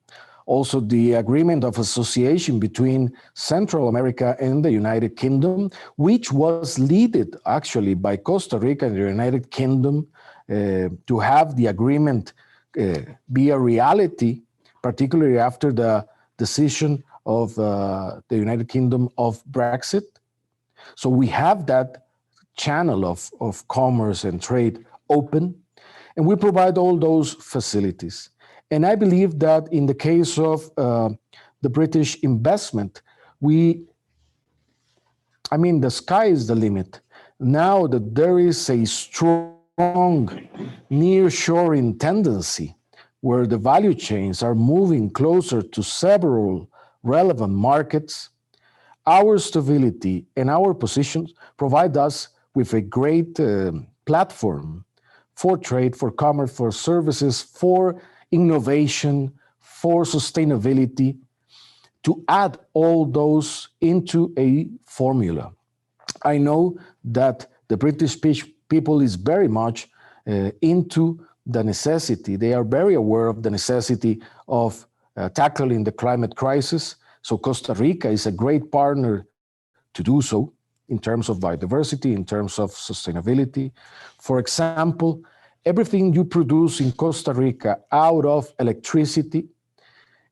Also, the agreement of association between Central America and the United Kingdom, which was led actually by Costa Rica and the United Kingdom to have the agreement be a reality, particularly after the decision of the United Kingdom of Brexit. So we have that channel of commerce and trade open, and we provide all those facilities. And I believe that in the case of the British investment, the sky is the limit. Now that there is a strong nearshoring tendency where the value chains are moving closer to several relevant markets, our stability and our positions provide us with a great platform for trade, for commerce, for services, for innovation, for sustainability, to add all those into a formula. I know that the British people is very much into the necessity. They are very aware of the necessity of tackling the climate crisis. So Costa Rica is a great partner to do so in terms of biodiversity, in terms of sustainability. For example, everything you produce in Costa Rica out of electricity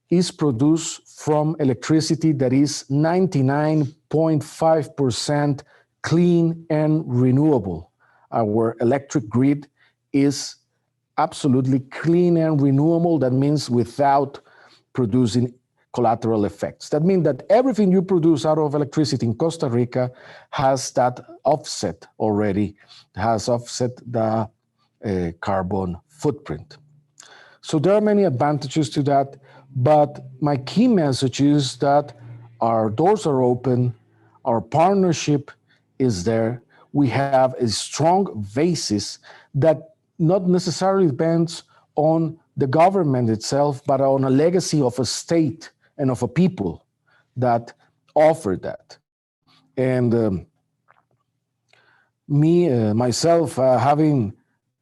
is produced from electricity that is 99.5% clean and renewable. Our electric grid is absolutely clean and renewable. That means without producing collateral effects. That means that everything you produce out of electricity in Costa Rica has that offset already, has offset the carbon footprint. So there are many advantages to that, but my key message is that our doors are open, our partnership is there. We have a strong basis that not necessarily depends on the government itself, but on a legacy of a state and of a people that offer that. And myself, having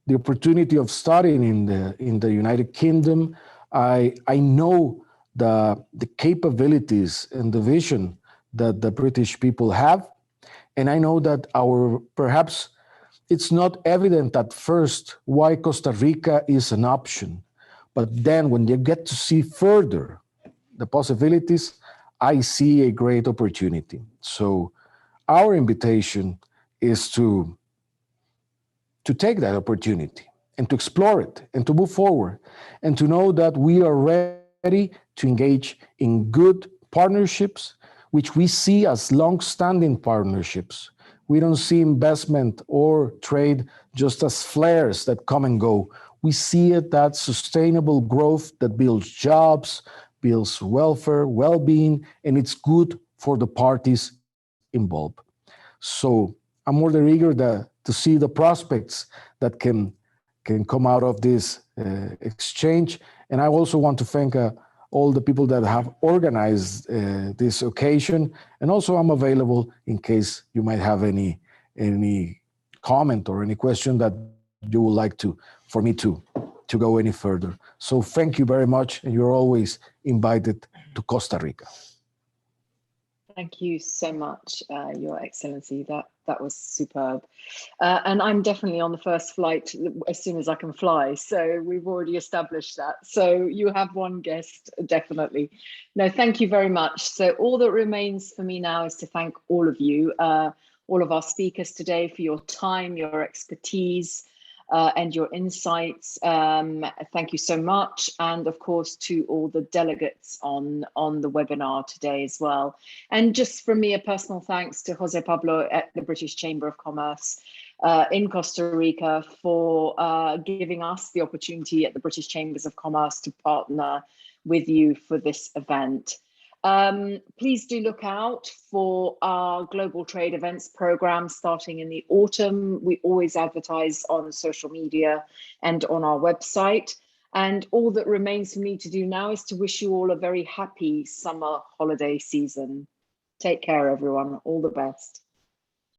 the opportunity of studying in the United Kingdom, I know the capabilities and the vision that the British people have. And I know that perhaps it's not evident at first why Costa Rica is an option. But then when you get to see further the possibilities, I see a great opportunity. So our invitation is to take that opportunity and to explore it and to move forward and to know that we are ready to engage in good partnerships. which we see as long-standing partnerships. We don't see investment or trade just as flares that come and go. We see it as sustainable growth that builds jobs, builds welfare, well-being, and it's good for the parties involved. So I'm more than eager to see the prospects that can come out of this exchange. And I also want to thank all the people that have organized this occasion. And also I'm available in case you might have any comment or any question that you would like for me to go any further. So thank you very much. And you're always invited to Costa Rica. Thank you so much, Your Excellency. That was superb. And I'm definitely on the first flight as soon as I can fly. So we've already established that. So you have one guest, definitely. No, thank you very much. So all that remains for me now is to thank all of you, all of our speakers today, for your time, your expertise, and your insights. Thank you so much. And of course, to all the delegates on the webinar today as well. And just from me, a personal thanks to Jose Pablo at the British Chamber of Commerce in Costa Rica for giving us the opportunity at the British Chambers of Commerce to partner with you for this event. Please do look out for our global trade events program starting in the autumn. We always advertise on social media and on our website. And all that remains for me to do now is to wish you all a very happy summer holiday season. Take care, everyone. All the best.